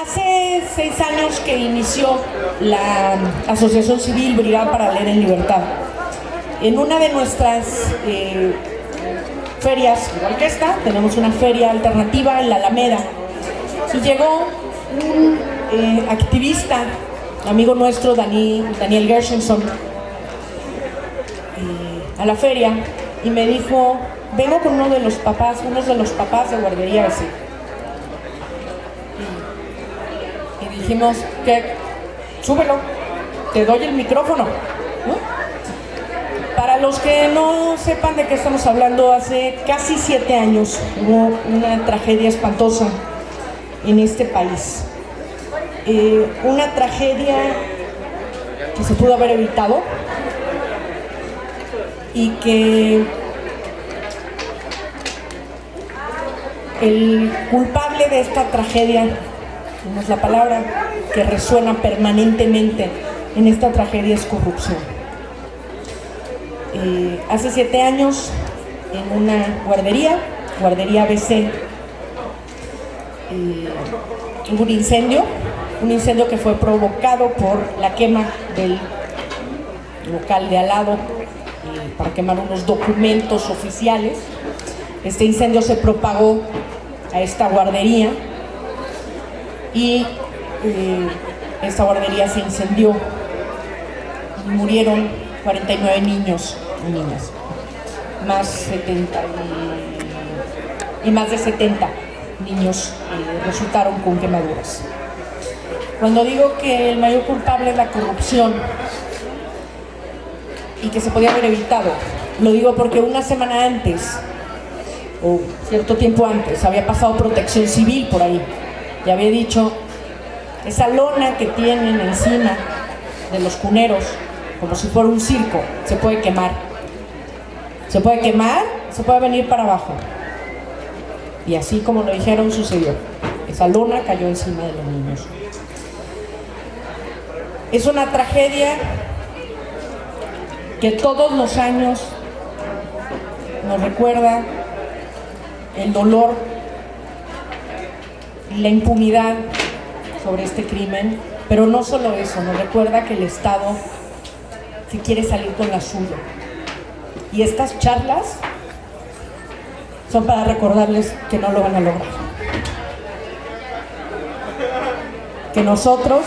Hace 6 años que inició la Asociación Civil Brigada para Leer en Libertad. En una de nuestras ferias, igual que esta, tenemos una feria alternativa en la Alameda, y llegó un activista, amigo nuestro, Daniel Gershenson, a la feria, y me dijo: vengo con unos de los papás de Guardería BC. Y dijimos: ¿qué? Súbelo, te doy el micrófono, ¿no? Para los que no sepan de qué estamos hablando, hace casi 7 años hubo una tragedia espantosa en este país. Una tragedia que se pudo haber evitado y que el culpable de esta tragedia, no es la palabra que resuena permanentemente en esta tragedia, es corrupción. Hace 7 años, en una guardería BC, hubo un incendio que fue provocado por la quema del local de al lado para quemar unos documentos oficiales. Este incendio se propagó a esta guardería y esta guardería se incendió y murieron 49 niños y niñas, más de 70 niños resultaron con quemaduras. Cuando digo que el mayor culpable es la corrupción y que se podía haber evitado, lo digo porque una semana antes, o cierto tiempo antes, había pasado Protección Civil por ahí y había dicho: esa lona que tienen encima de los cuneros, como si fuera un circo, se puede quemar. Se puede quemar, se puede venir para abajo. Y así como lo dijeron, sucedió. Esa lona cayó encima de los niños. Es una tragedia que todos los años nos recuerda el dolor y la impunidad sobre este crimen, pero no solo eso, nos recuerda que el Estado se quiere salir con la suya. Y estas charlas son para recordarles que no lo van a lograr. Que nosotros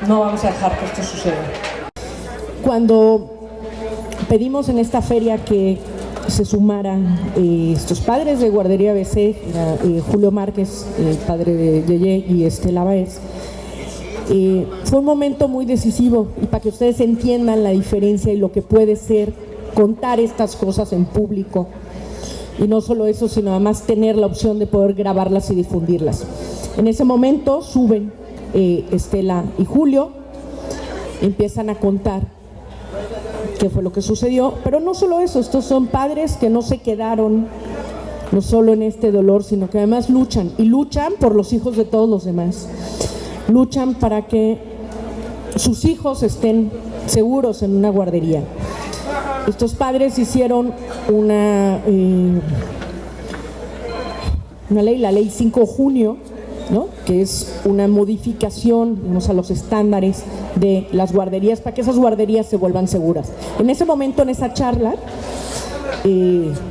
no vamos a dejar que esto suceda. Cuando pedimos en esta feria que se sumaran estos padres de Guardería BC, Julio Márquez, padre de Yeye, y Estela Báez, fue un momento muy decisivo, y para que ustedes entiendan la diferencia y lo que puede ser contar estas cosas en público, y no solo eso, sino además tener la opción de poder grabarlas y difundirlas. En ese momento suben Estela y Julio, empiezan a contar qué fue lo que sucedió, pero no solo eso, estos son padres que no se quedaron no solo en este dolor, sino que además luchan por los hijos de todos los demás, luchan para que sus hijos estén seguros en una guardería. Estos padres hicieron una ley, la ley 5 de junio, ¿no?, que es una modificación, digamos, a los estándares de las guarderías para que esas guarderías se vuelvan seguras. En ese momento, en esa charla,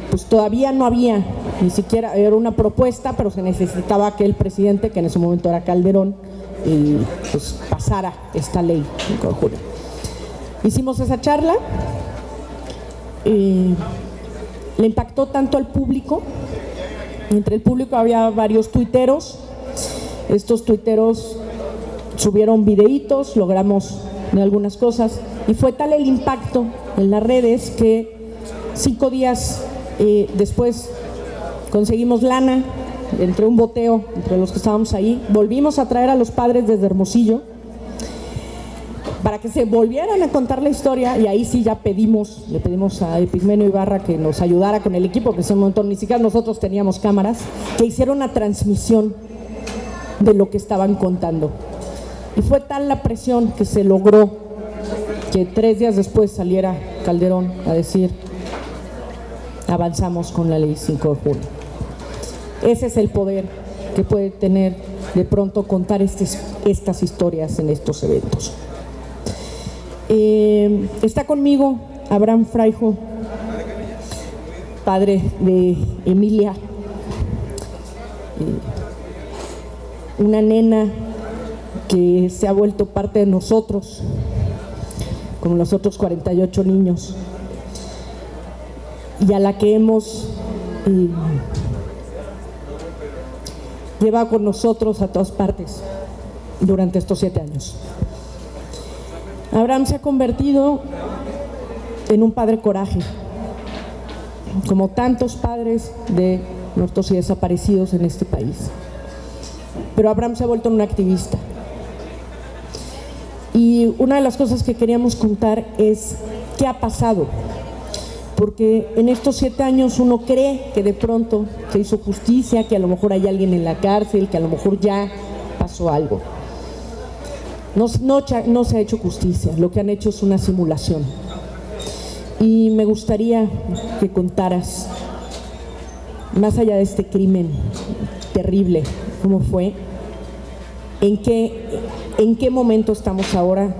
pues todavía no había, ni siquiera era una propuesta, pero se necesitaba que el presidente, que en ese momento era Calderón, pues pasara esta ley 5 de junio. Hicimos esa charla, le impactó tanto al público. Entre el público había varios tuiteros. Estos tuiteros subieron videitos, logramos de algunas cosas, y fue tal el impacto en las redes que 5 días después conseguimos lana entre un boteo entre los que estábamos ahí. Volvimos a traer a los padres desde Hermosillo para que se volvieran a contar la historia, y ahí sí ya le pedimos a Epigmenio Ibarra que nos ayudara con el equipo, que en ese momento ni siquiera nosotros teníamos cámaras, que hiciera una transmisión de lo que estaban contando. Y fue tal la presión que se logró que 3 días después saliera Calderón a decir: avanzamos con la ley 5 de junio. Ese es el poder que puede tener de pronto contar estas historias en estos eventos. Está conmigo Abraham Fraijo, padre de Emilia, una nena que se ha vuelto parte de nosotros, como los otros 48 niños, y a la que hemos llevado con nosotros a todas partes durante estos 7 años. Abraham se ha convertido en un padre coraje, como tantos padres de muertos y desaparecidos en este país. Pero Abraham se ha vuelto un activista. Y una de las cosas que queríamos contar es qué ha pasado, porque en estos 7 años uno cree que de pronto se hizo justicia, que a lo mejor hay alguien en la cárcel, que a lo mejor ya pasó algo. No se ha hecho justicia, lo que han hecho es una simulación. Y me gustaría que contaras, más allá de este crimen terrible, cómo fue, en qué momento estamos ahora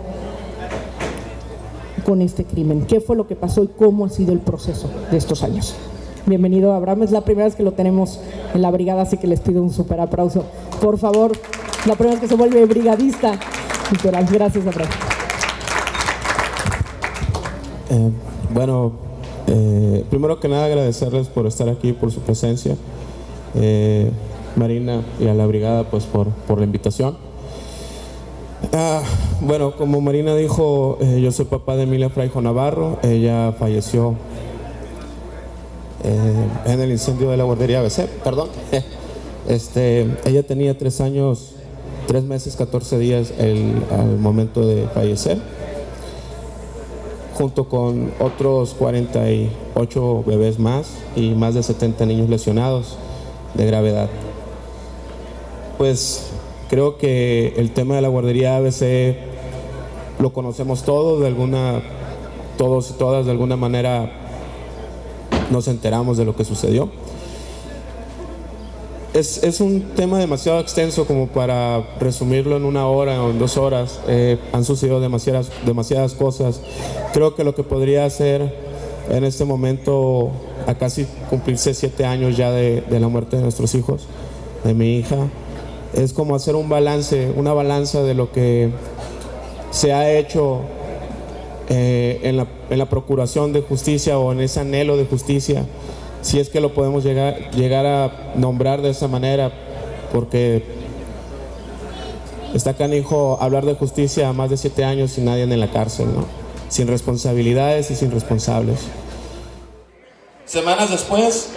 con este crimen, qué fue lo que pasó y cómo ha sido el proceso de estos años. Bienvenido, Abraham, es la primera vez que lo tenemos en la brigada, así que les pido un súper aplauso. Por favor, la primera vez que se vuelve brigadista. Gracias, Abraham. Bueno, primero que nada agradecerles por estar aquí, por su presencia, Marina, y a la brigada pues por la invitación. Bueno, como Marina dijo, yo soy papá de Emilia Fraijo Navarro. Ella falleció en el incendio de la guardería ABC, perdón. Ella tenía 3 años, 3 meses, 14 días al momento de fallecer, junto con otros 48 bebés más y más de 70 niños lesionados de gravedad. Pues creo que el tema de la guardería ABC lo conocemos todos y todas de alguna manera nos enteramos de lo que sucedió. Es un tema demasiado extenso como para resumirlo en 1 hora o en 2 horas. Han sucedido demasiadas cosas. Creo que lo que podría hacer en este momento, a casi cumplirse 7 años ya de la muerte de nuestros hijos, de mi hija, es como hacer un balance, una balanza de lo que se ha hecho en la procuración de justicia o en ese anhelo de justicia, si es que lo podemos llegar a nombrar de esa manera, porque está canijo hablar de justicia a más de 7 años sin nadie en la cárcel, ¿no? Sin responsabilidades y sin responsables. Semanas después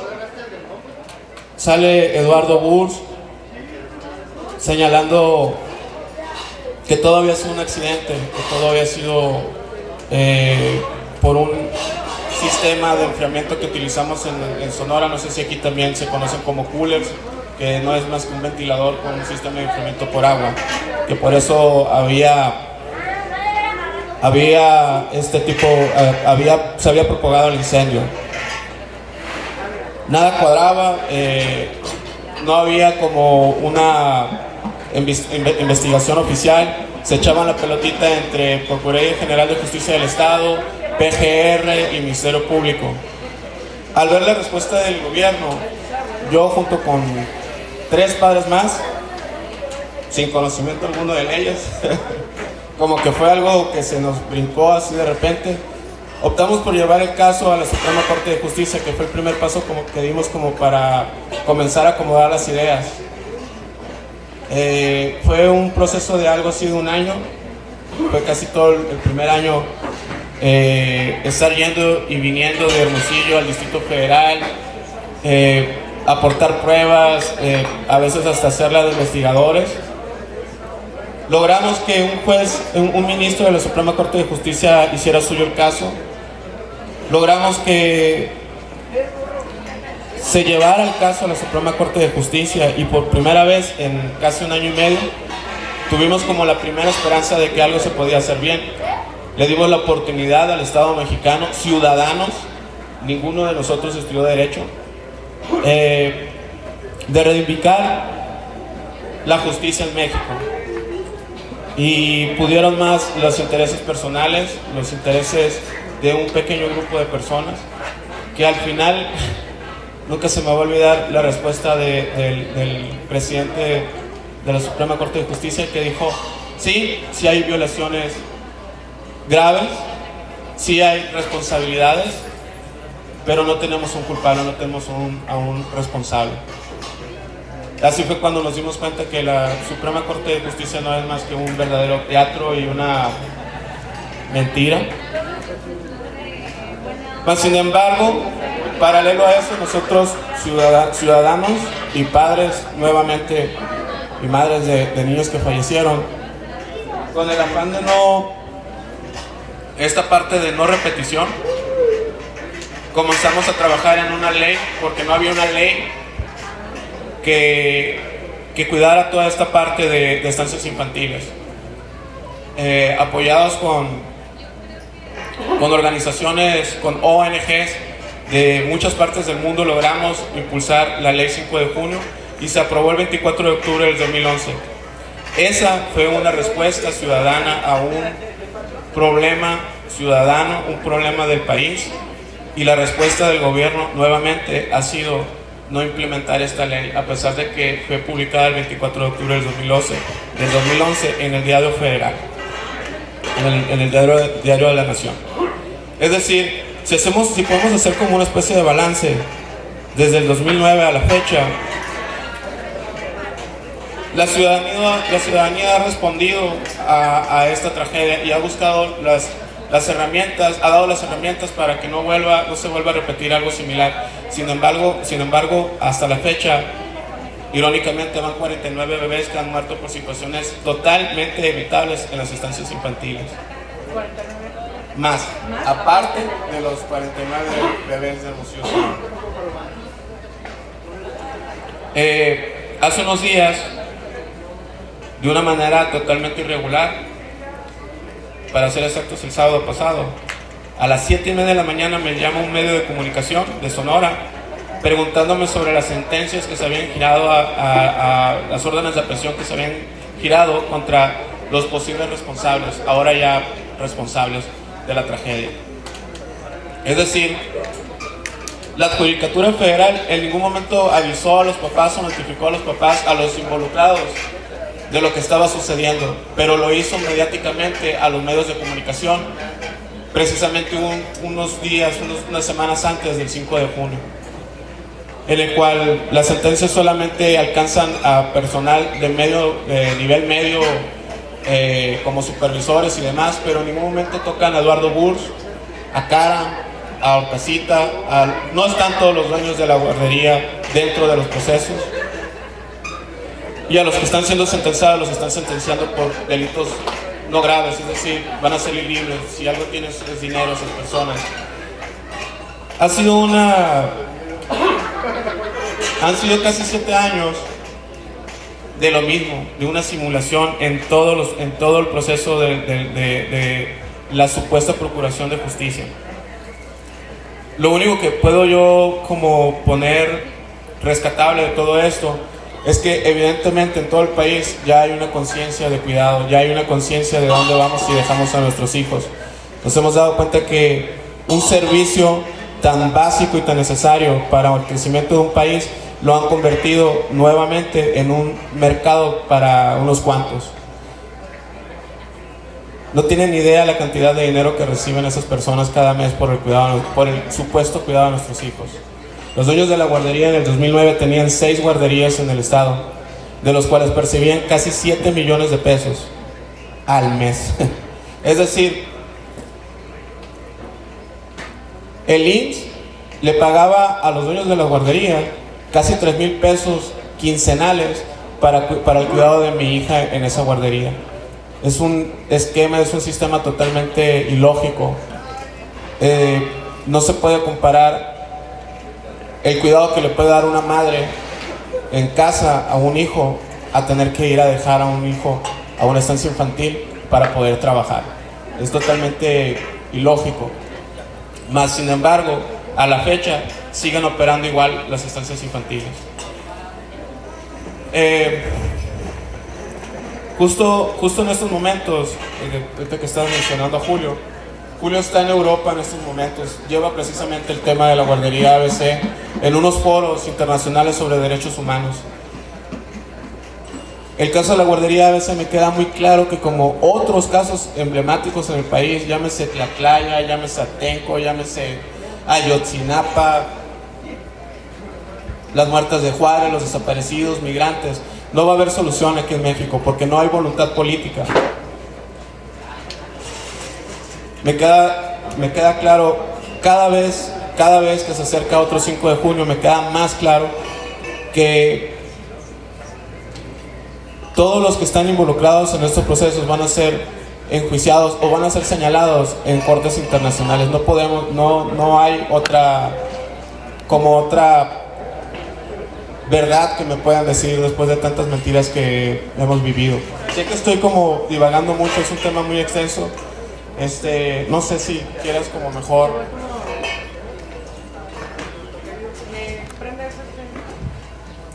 sale Eduardo Burs señalando que todo había sido un accidente, que todo había sido por un sistema de enfriamiento que utilizamos en Sonora. No sé si aquí también se conocen como coolers, que no es más que un ventilador con un sistema de enfriamiento por agua, que por eso se había propagado el incendio. Nada cuadraba, no había como una investigación oficial. Se echaban la pelotita entre Procuraduría General de Justicia del Estado, PGR y Ministerio Público. Al ver la respuesta del gobierno, yo junto con 3 padres más, sin conocimiento alguno de leyes, como que fue algo que se nos brincó así de repente, optamos por llevar el caso a la Suprema Corte de Justicia, que fue el primer paso que dimos como para comenzar a acomodar las ideas. Fue un proceso de algo así de 1 año, fue casi todo el primer año estar yendo y viniendo de Hermosillo al Distrito Federal, aportar pruebas, a veces hasta hacerla de investigadores. Logramos que un juez, un ministro de la Suprema Corte de Justicia hiciera suyo el caso. Logramos que se llevara el caso a la Suprema Corte de Justicia, y por primera vez en casi 1 año y medio tuvimos como la primera esperanza de que algo se podía hacer bien. Le dimos la oportunidad al Estado mexicano, ciudadanos, ninguno de nosotros estudió Derecho, de reivindicar la justicia en México. Y pudieron más los intereses personales, los intereses de un pequeño grupo de personas, que al final nunca se me va a olvidar la respuesta del presidente de la Suprema Corte de Justicia, que dijo: sí, sí hay violaciones graves, sí hay responsabilidades, pero no tenemos un culpable, no tenemos a un responsable. Así fue cuando nos dimos cuenta que la Suprema Corte de Justicia no es más que un verdadero teatro y una mentira. Mas, sin embargo, paralelo a eso, nosotros ciudadanos y padres, nuevamente, y madres de niños que fallecieron, con el afán de esta parte de no repetición, comenzamos a trabajar en una ley, porque no había una ley que cuidara toda esta parte de estancias infantiles. Apoyados con organizaciones, con ONGs de muchas partes del mundo, logramos impulsar la ley 5 de junio y se aprobó el 24 de octubre del 2011. Esa fue una respuesta ciudadana a un problema ciudadano, un problema del país, y la respuesta del gobierno nuevamente ha sido no implementar esta ley, a pesar de que fue publicada el 24 de octubre del 2011 en el Diario Federal, en el Diario de la Nación. Es decir, si podemos hacer como una especie de balance desde el 2009 a la fecha, la ciudadanía ha respondido a esta tragedia y ha buscado las herramientas, ha dado las herramientas para que no se vuelva a repetir algo similar. Sin embargo, hasta la fecha, irónicamente, van 49 bebés que han muerto por situaciones totalmente evitables en las estancias infantiles. Más, aparte de los 49 bebés de Hermosillo. Hace unos días, de una manera totalmente irregular, para ser exactos el sábado pasado, a las 7:30 de la mañana me llama un medio de comunicación de Sonora preguntándome sobre las sentencias que se habían girado, a las órdenes de aprehensión que se habían girado contra los posibles responsables, ahora ya responsables de la tragedia. Es decir, la Judicatura Federal en ningún momento avisó a los papás o notificó a los papás, a los involucrados, de lo que estaba sucediendo, pero lo hizo mediáticamente a los medios de comunicación, precisamente unas semanas antes del 5 de junio, en el cual las sentencias solamente alcanzan a personal de nivel medio, como supervisores y demás, pero en ningún momento tocan a Eduardo Burs, a Cara, a Orcasita, no están todos los dueños de la guardería dentro de los procesos. Y a los que están siendo sentenciados, los están sentenciando por delitos no graves, es decir, van a salir libres. Si algo tienen es dinero, esas personas. Han sido casi 7 años de lo mismo, de una simulación en todo el proceso de la supuesta procuración de justicia. Lo único que puedo yo como poner rescatable de todo esto es que evidentemente en todo el país ya hay una conciencia de cuidado, ya hay una conciencia de dónde vamos si dejamos a nuestros hijos. Nos hemos dado cuenta que un servicio tan básico y tan necesario para el crecimiento de un país lo han convertido nuevamente en un mercado para unos cuantos. No tienen ni idea la cantidad de dinero que reciben esas personas cada mes por el supuesto cuidado de nuestros hijos. Los dueños de la guardería en el 2009 tenían 6 guarderías en el estado, de los cuales percibían casi 7 millones de pesos al mes. Es decir, el IMSS le pagaba a los dueños de la guardería casi 3,000 pesos quincenales para el cuidado de mi hija en esa guardería. Es un esquema, es un sistema totalmente ilógico. No se puede comparar el cuidado que le puede dar una madre en casa a un hijo a tener que ir a dejar a un hijo a una estancia infantil para poder trabajar. Es totalmente ilógico. Más sin embargo, a la fecha siguen operando igual las estancias infantiles. Justo en estos momentos, ahorita que estás mencionando a Julio, Julio está en Europa en estos momentos, lleva precisamente el tema de la guardería ABC en unos foros internacionales sobre derechos humanos. El caso de la guardería ABC me queda muy claro que, como otros casos emblemáticos en el país, llámese Tlatlaya, llámese Atenco, llámese Ayotzinapa, las muertes de Juárez, los desaparecidos, migrantes, no va a haber solución aquí en México porque no hay voluntad política. Me queda claro, cada vez que se acerca otro 5 de junio, me queda más claro que todos los que están involucrados en estos procesos van a ser enjuiciados o van a ser señalados en cortes internacionales. No hay otra verdad que me puedan decir después de tantas mentiras que hemos vivido. Sé que estoy como divagando mucho, es un tema muy extenso. No sé si quieras como mejor.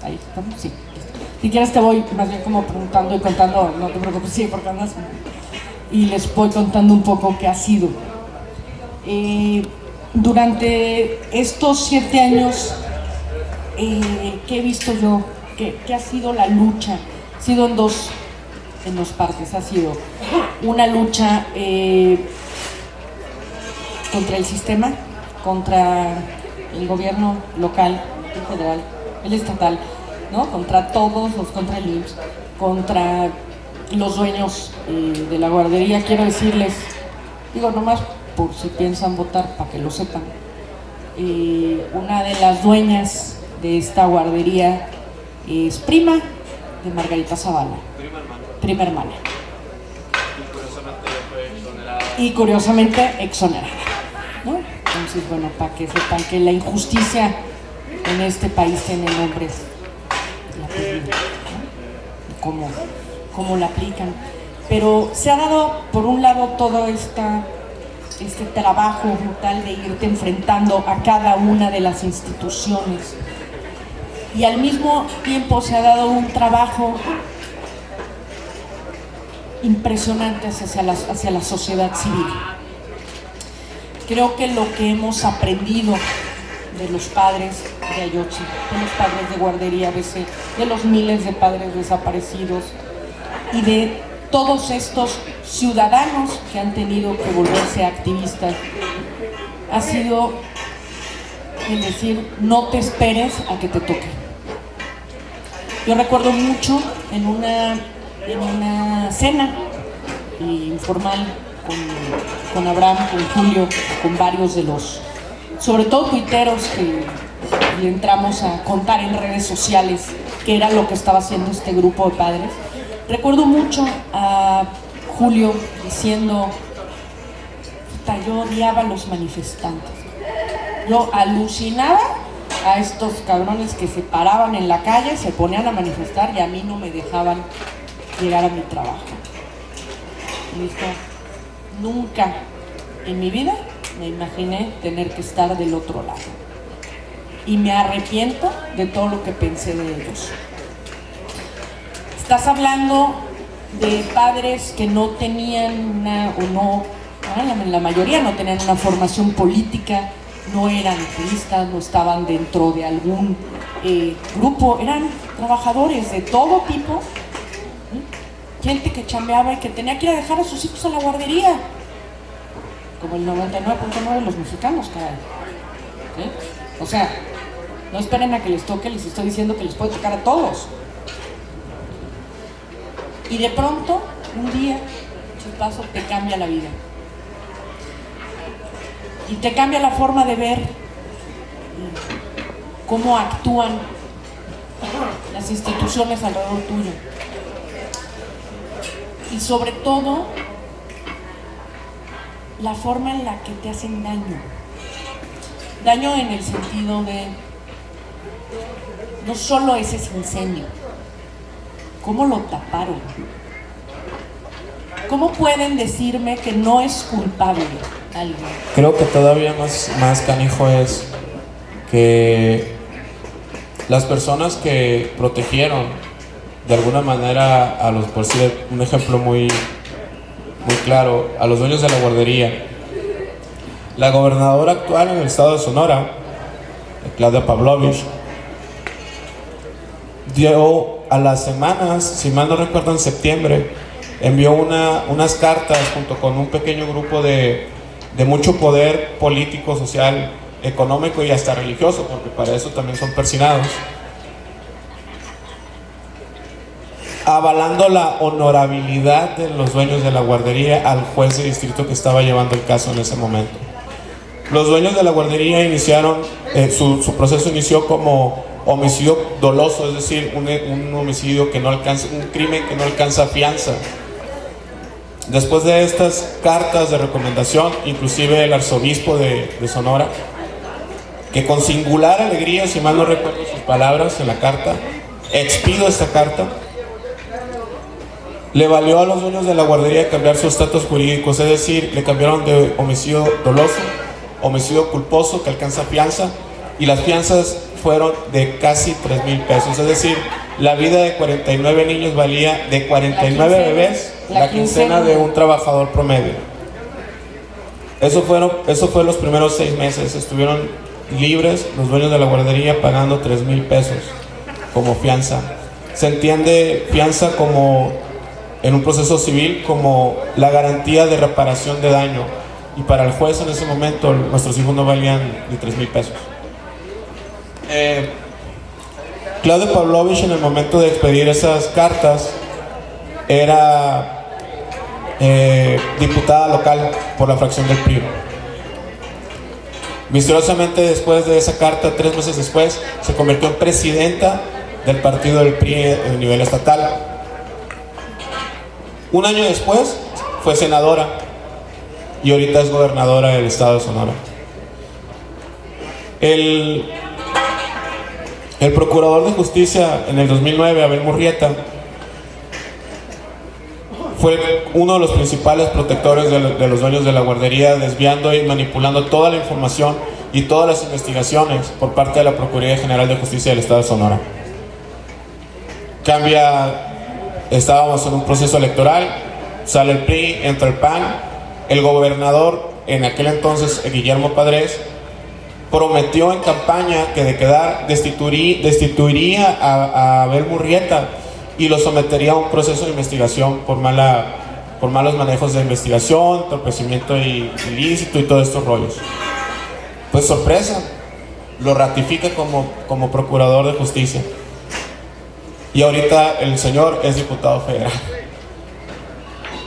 Ahí estamos, sí. Si quieres te voy más bien como preguntando y contando, no te preocupes, sí, porque andas, y les voy contando un poco qué ha sido. Durante estos 7 años, ¿qué he visto yo? ¿Qué ha sido la lucha? Ha sido en dos partes. Ha sido una lucha contra el sistema, contra el gobierno local, el federal, el estatal, ¿no? Contra todos, contra el IMSS, contra los dueños de la guardería. Quiero decirles, digo nomás por si piensan votar, para que lo sepan, una de las dueñas de esta guardería es prima de Margarita Zavala, prima hermana, y curiosamente exonerada, ¿no? Entonces, bueno, para que sepan que la injusticia en este país tiene nombres, ¿no? Cómo la aplican. Pero se ha dado, por un lado, todo este trabajo brutal de irte enfrentando a cada una de las instituciones, y al mismo tiempo se ha dado un trabajo impresionante hacia la sociedad civil. Creo que lo que hemos aprendido de los padres de Ayotzi, de los padres de guardería ABC, de los miles de padres desaparecidos y de todos estos ciudadanos que han tenido que volverse activistas, ha sido el decir: no te esperes a que te toque. Yo recuerdo mucho en una cena informal con Abraham, con Julio, con varios de los, sobre todo tuiteros, que le entramos a contar en redes sociales qué era lo que estaba haciendo este grupo de padres. Recuerdo mucho a Julio diciendo: yo odiaba a los manifestantes, yo alucinaba a estos cabrones que se paraban en la calle, se ponían a manifestar y a mí no me dejaban llegar a mi trabajo. Y dijo: nunca en mi vida me imaginé tener que estar del otro lado, y me arrepiento de todo lo que pensé de ellos. Estás hablando de padres que no tenían la mayoría no tenían una formación política, no eran activistas, no estaban dentro de algún grupo, eran trabajadores de todo tipo, gente que chambeaba y que tenía que ir a dejar a sus hijos a la guardería, como el 99.9 de los mexicanos, caray. ¿Sí? O sea, no esperen a que les toque, les estoy diciendo que les puede tocar a todos. Y de pronto, un día, chispazo, te cambia la vida. Y te cambia la forma de ver cómo actúan las instituciones alrededor tuyo. Y sobre todo, la forma en la que te hacen daño. Daño en el sentido de, no solo ese incendio, ¿cómo lo taparon? ¿Cómo pueden decirme que no es culpable alguien? Creo que todavía más canijo es que las personas que protegieron de alguna manera a los, por decir un ejemplo muy claro, a los dueños de la guardería. La gobernadora actual en el estado de Sonora, Claudia Pavlovich, dio a las semanas, si mal no recuerdo en septiembre, envió unas cartas junto con un pequeño grupo de mucho poder político, social, económico y hasta religioso, porque para eso también son persinados, avalando la honorabilidad de los dueños de la guardería al juez de distrito que estaba llevando el caso en ese momento. Los dueños de la guardería iniciaron, su proceso inició como homicidio doloso, es decir, un homicidio que no alcanza, un crimen que no alcanza fianza. Después de estas cartas de recomendación, inclusive el arzobispo de Sonora, que con singular alegría, si mal no recuerdo sus palabras en la carta, expido esta carta, le valió a los dueños de la guardería cambiar sus estatus jurídicos, es decir, le cambiaron de homicidio doloso, homicidio culposo que alcanza fianza, y las fianzas fueron de casi 3,000 pesos, es decir, la vida de 49 niños valía de 49 bebés la quincena de un trabajador promedio. Eso fue los primeros 6 meses, estuvieron libres los dueños de la guardería pagando 3,000 pesos como fianza. Se entiende fianza como, en un proceso civil, como la garantía de reparación de daño, y para el juez en ese momento nuestros hijos no valían ni 3,000 pesos. Claudia Pavlovich, en el momento de expedir esas cartas, era diputada local por la fracción del PRI. Misteriosamente, después de esa carta, 3 meses después, se convirtió en presidenta del partido del PRI a nivel estatal. Un año después fue senadora y ahorita es gobernadora del estado de Sonora. El procurador de justicia en el 2009, Abel Murrieta, fue uno de los principales protectores de los dueños de la guardería, desviando y manipulando toda la información y todas las investigaciones por parte de la Procuraduría General de Justicia del estado de Sonora. Estábamos en un proceso electoral, sale el PRI, entra el PAN, el gobernador en aquel entonces, Guillermo Padres, prometió en campaña que de quedar destituiría a Abel Murrieta y lo sometería a un proceso de investigación por malos manejos de investigación, entorpecimiento ilícito y todos estos rollos. Pues sorpresa, lo ratifica como procurador de justicia. Y ahorita el señor es diputado federal.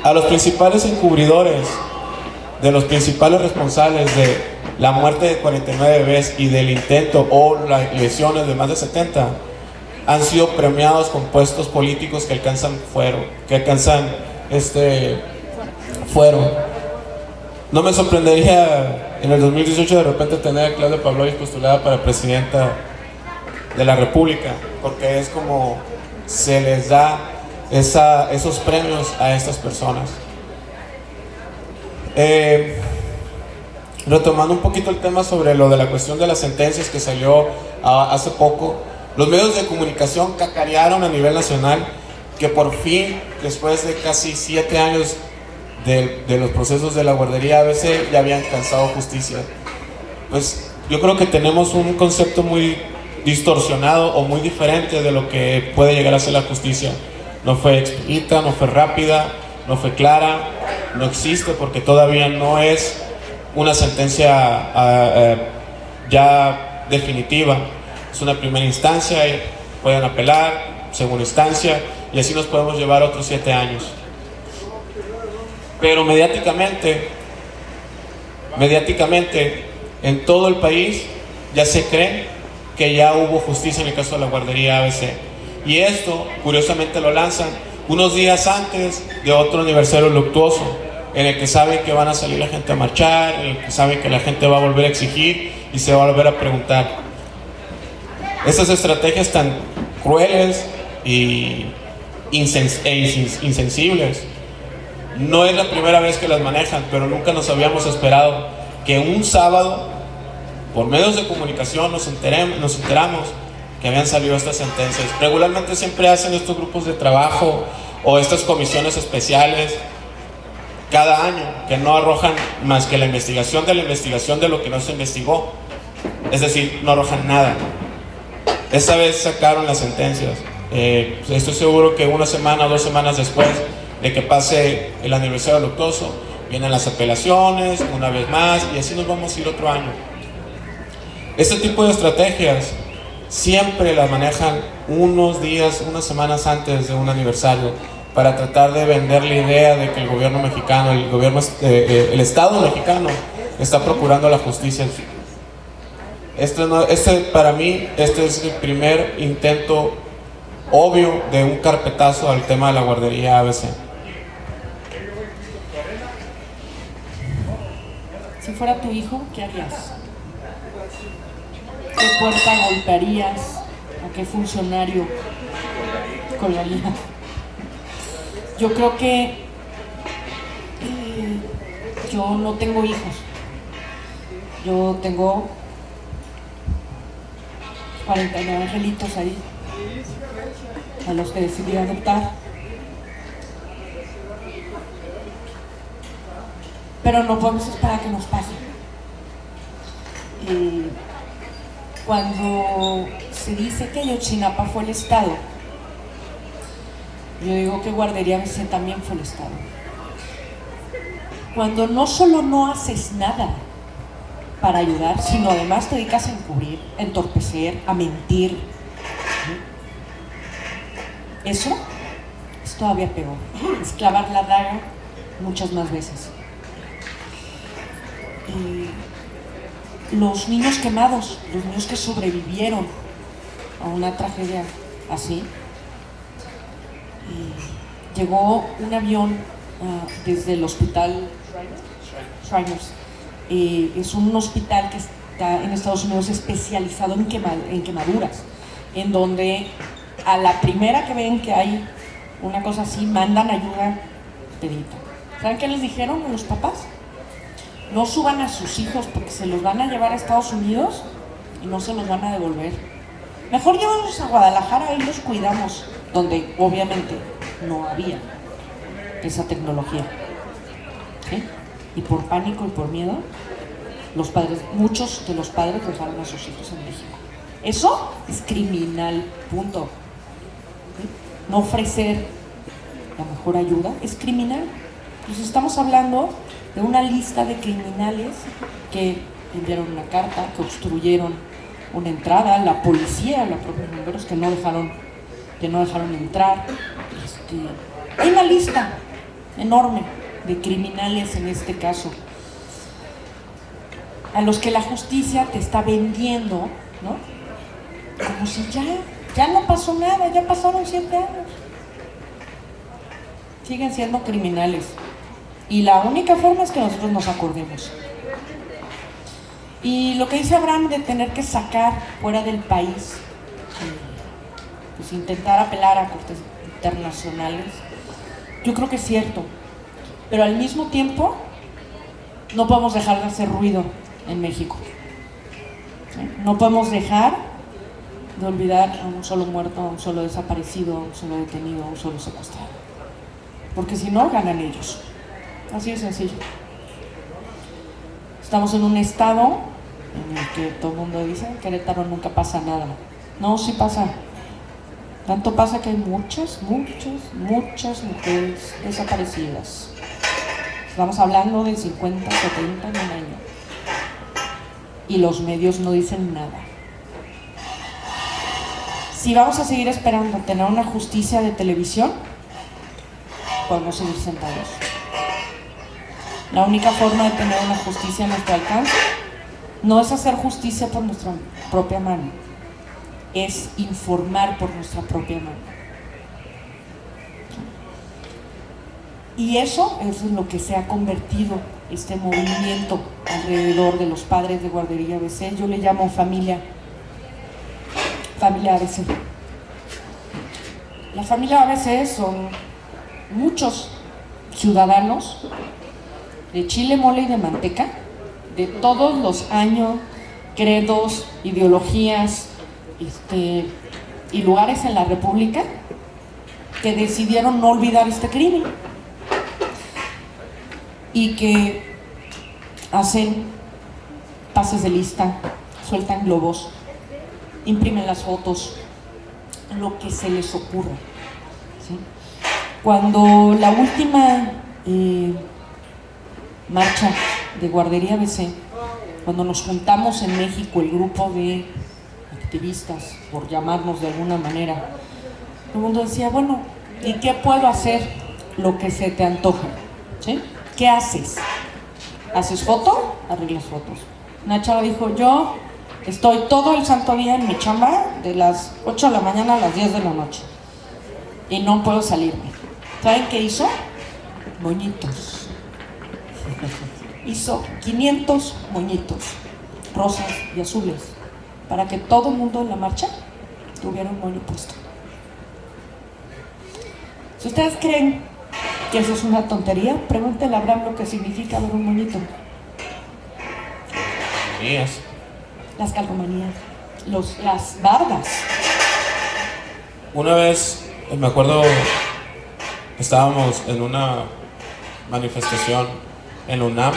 A los principales encubridores, de los principales responsables de la muerte de 49 bebés y del intento o las lesiones de más de 70, han sido premiados con puestos políticos que alcanzan fuero. No me sorprendería en el 2018 de repente tener a Claudia Pavlovich postulada para presidenta de la República, porque es como se les da esos premios a estas personas. Retomando un poquito el tema sobre lo de la cuestión de las sentencias que salió hace poco, los medios de comunicación cacarearon a nivel nacional que por fin, después de casi 7 años de los procesos de la guardería ABC, ya habían alcanzado justicia. Pues yo creo que tenemos un concepto muy distorsionado o muy diferente de lo que puede llegar a ser la justicia. No fue expedita, no fue rápida, no fue clara, no existe porque todavía no es una sentencia ya definitiva. Es una primera instancia y pueden apelar, segunda instancia, y así nos podemos llevar otros 7 años. Pero mediáticamente, en todo el país ya se cree que ya hubo justicia en el caso de la guardería ABC. Y esto, curiosamente, lo lanzan unos días antes de otro aniversario luctuoso, en el que saben que van a salir la gente a marchar, en el que saben que la gente va a volver a exigir y se va a volver a preguntar. Estas estrategias tan crueles e insensibles, no es la primera vez que las manejan, pero nunca nos habíamos esperado que un sábado, por medios de comunicación, nos enteramos que habían salido estas sentencias. Regularmente siempre hacen estos grupos de trabajo o estas comisiones especiales cada año, que no arrojan más que la investigación de lo que no se investigó. Es decir, no arrojan nada. Esta vez sacaron las sentencias. Estoy seguro que una semana o 2 semanas después de que pase el aniversario luctuoso, vienen las apelaciones una vez más y así nos vamos a ir otro año. Este tipo de estrategias siempre las manejan unos días, unas semanas antes de un aniversario, para tratar de vender la idea de que el gobierno mexicano, el Estado mexicano está procurando la justicia. Para mí, este es el primer intento obvio de un carpetazo al tema de la guardería ABC. Si fuera tu hijo, ¿qué harías? ¿Qué puerta golpearías? ¿A qué funcionario colgarías? Yo creo que yo no tengo hijos. Yo tengo 49 angelitos ahí, a los que decidí adoptar. Pero no podemos esperar que nos pase. Cuando se dice que Ayotzinapa fue el Estado, yo digo que Guardería ABC también fue el Estado. Cuando no solo no haces nada para ayudar, sino además te dedicas a encubrir, a entorpecer, a mentir, eso es todavía peor. Es clavar la daga muchas más veces. Los niños quemados, los niños que sobrevivieron a una tragedia así, llegó un avión desde el hospital Shriners. Es un hospital que está en Estados Unidos especializado en quemaduras, en donde a la primera que ven que hay una cosa así, mandan ayuda pedita. ¿Saben qué les dijeron a los papás? No suban a sus hijos porque se los van a llevar a Estados Unidos y no se los van a devolver. Mejor llévalos a Guadalajara, ahí los cuidamos, donde obviamente no había esa tecnología. ¿Sí? Y por pánico y por miedo, muchos de los padres dejaron a sus hijos en México. Eso es criminal, punto. ¿Sí? No ofrecer la mejor ayuda es criminal. Entonces estamos hablando de una lista de criminales que enviaron una carta, que obstruyeron una entrada, la policía, los propios bomberos que no dejaron entrar. Hay una lista enorme de criminales en este caso, a los que la justicia te está vendiendo, ¿no? Como si ya no pasó nada, ya pasaron 7 años. Siguen siendo criminales. Y la única forma es que nosotros nos acordemos. Y lo que dice Abraham de tener que sacar fuera del país, pues intentar apelar a cortes internacionales, yo creo que es cierto. Pero al mismo tiempo, no podemos dejar de hacer ruido en México. ¿Sí? No podemos dejar de olvidar a un solo muerto, a un solo desaparecido, a un solo detenido, a un solo secuestrado. Porque si no, ganan ellos. Así de sencillo. Estamos en un estado en el que todo el mundo dice, en Querétaro nunca pasa nada. No, sí pasa. Tanto pasa que hay muchas mujeres desaparecidas. Estamos hablando de 50, 70 en un año. Y los medios no dicen nada. Si vamos a seguir esperando tener una justicia de televisión, podemos seguir sentados. La única forma de tener una justicia a nuestro alcance no es hacer justicia por nuestra propia mano, es informar por nuestra propia mano. Y eso es en lo que se ha convertido este movimiento alrededor de los padres de Guardería ABC. Yo le llamo familia ABC. La familia ABC son muchos ciudadanos de chile, mole y de manteca, de todos los años, credos, ideologías, y lugares en la República que decidieron no olvidar este crimen y que hacen pases de lista, sueltan globos, imprimen las fotos, lo que se les ocurra, ¿sí? Cuando la última marcha de Guardería ABC, cuando nos juntamos en México el grupo de activistas, por llamarnos de alguna manera, todo el mundo decía, bueno, ¿y qué puedo hacer? Lo que se te antoja, ¿sí? ¿Qué haces? ¿Haces foto? Arreglas fotos. Una chava dijo, yo estoy todo el santo día en mi chamba de las 8 de la mañana a las 10 de la noche y no puedo salirme. ¿Saben qué hizo? Moñitos. Hizo 500 moñitos, rosas y azules, para que todo el mundo en la marcha tuviera un moño puesto. Si ustedes creen que eso es una tontería, pregúntenle a Abraham lo que significa ver un moñito. Las calcomanías, las bardas. Una vez, me acuerdo, estábamos en una manifestación en la UNAM.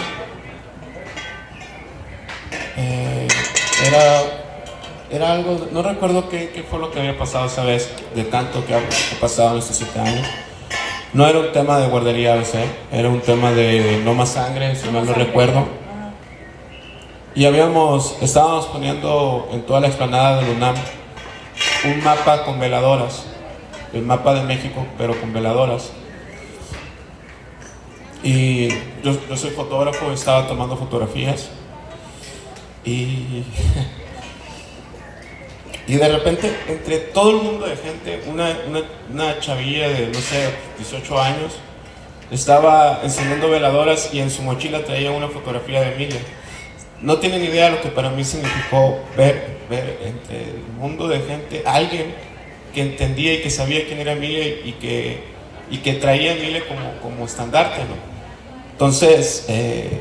Era algo, no recuerdo qué fue lo que había pasado esa vez, de tanto que ha pasado en estos 7 años. No era un tema de Guardería ABC, era un tema de No Más Sangre, si mal no recuerdo. Y estábamos poniendo en toda la explanada de la UNAM un mapa con veladoras, el mapa de México, pero con veladoras. Y yo soy fotógrafo, estaba tomando fotografías y de repente, entre todo el mundo de gente, una chavilla de, no sé, 18 años, estaba encendiendo veladoras y en su mochila traía una fotografía de Emilia. No tienen idea de lo que para mí significó ver entre el mundo de gente alguien que entendía y que sabía quién era Emilia y que traía a Emilia como estandarte, ¿no? Entonces,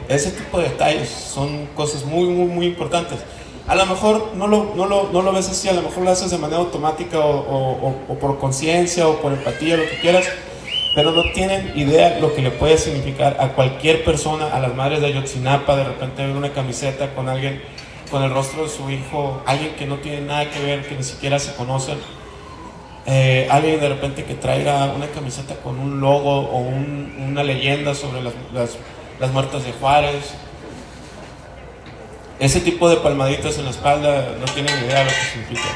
ese tipo de detalles son cosas muy, muy, muy importantes. A lo mejor no lo ves así, a lo mejor lo haces de manera automática o por conciencia o por empatía, lo que quieras, pero no tienen idea lo que le puede significar a cualquier persona, a las madres de Ayotzinapa, de repente ver una camiseta con alguien, con el rostro de su hijo, alguien que no tiene nada que ver, que ni siquiera se conocen, alguien de repente que traiga una camiseta con un logo o una leyenda sobre las muertes de Juárez. Ese tipo de palmaditas en la espalda no tienen idea de lo que significa.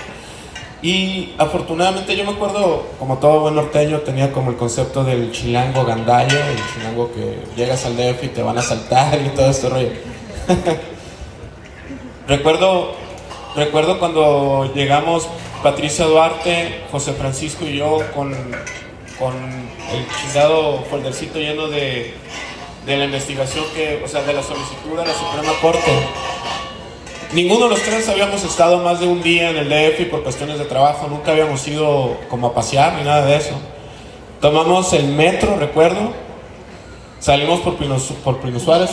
Y afortunadamente yo me acuerdo, como todo buen norteño, tenía como el concepto del chilango gandalla, el chilango que llegas al DF y te van a asaltar y todo este rollo. Recuerdo cuando llegamos Patricia Duarte, José Francisco y yo con el chingado foldercito lleno de la investigación de la solicitud a la Suprema Corte. Ninguno de los tres habíamos estado más de un día en el DF y por cuestiones de trabajo, nunca habíamos ido como a pasear ni nada de eso. Tomamos el metro, recuerdo, salimos por Pino Suárez,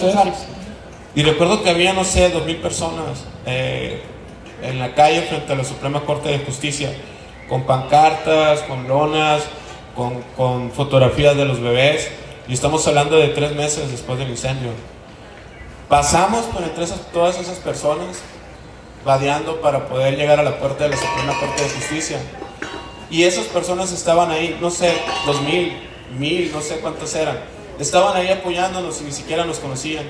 y recuerdo que había, no sé, 2,000 personas en la calle frente a la Suprema Corte de Justicia, con pancartas, con lonas, con fotografías de los bebés, y estamos hablando de 3 meses después del incendio. Pasamos por entre todas esas personas, vadeando para poder llegar a la puerta de la Suprema Corte de Justicia. Y esas personas estaban ahí, no sé, 2,000, 1,000, no sé cuántas eran. Estaban ahí apoyándonos y ni siquiera nos conocían.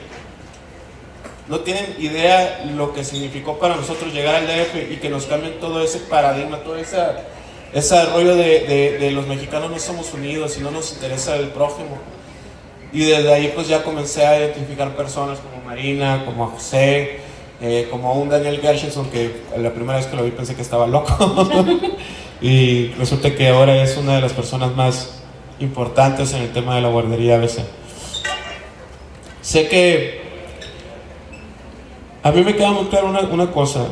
No tienen idea lo que significó para nosotros llegar al DF y que nos cambien todo ese paradigma, todo ese rollo de los mexicanos no somos unidos y no nos interesa el prójimo. Y desde ahí pues ya comencé a identificar personas como Marina, como a José, como a un Daniel Gershenson, que la primera vez que lo vi pensé que estaba loco. Y resulta que ahora es una de las personas más importantes en el tema de la Guardería ABC. Sé que a mí me queda muy claro una cosa.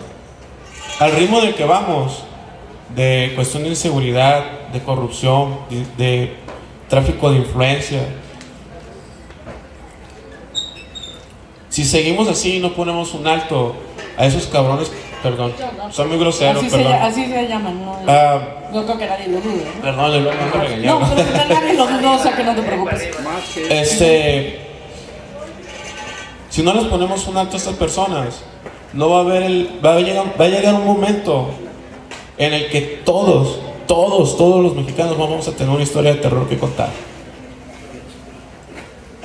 Al ritmo del que vamos, de cuestión de inseguridad, de corrupción, de tráfico de influencia, si seguimos así y no ponemos un alto a esos cabrones Perdón, soy muy grosero, perdón. Así se llaman, ¿no? No creo que nadie lo dude, ¿no? Perdón, no me regañaron. No, pero nadie lo dudó, o sea que no te preocupes. Si no les ponemos un alto a estas personas, no va a haber va a llegar un momento en el que todos los mexicanos vamos a tener una historia de terror que contar.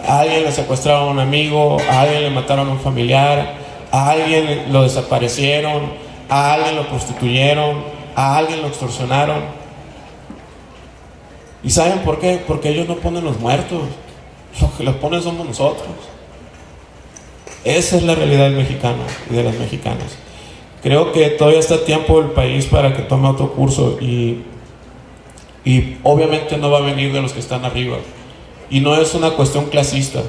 A alguien le secuestraron a un amigo, a alguien le mataron a un familiar, a alguien lo desaparecieron, a alguien lo prostituyeron, a alguien lo extorsionaron. ¿Y saben por qué? Porque ellos no ponen los muertos, los que los ponen somos nosotros. Esa es la realidad del mexicano y de las mexicanas. Creo que todavía está a tiempo el país para que tome otro curso y obviamente no va a venir de los que están arriba. Y no es una cuestión clasista.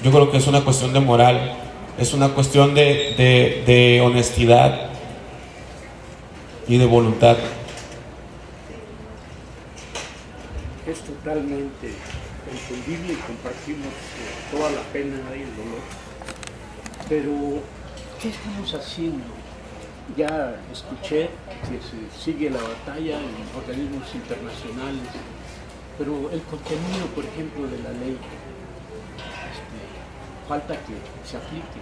Yo creo que es una cuestión de moral, es una cuestión de honestidad y de voluntad. Es totalmente entendible y compartimos toda la pena y el dolor. Pero, ¿qué estamos haciendo? Ya escuché que se sigue la batalla en organismos internacionales, pero el contenido, por ejemplo, de la ley, falta que se aplique.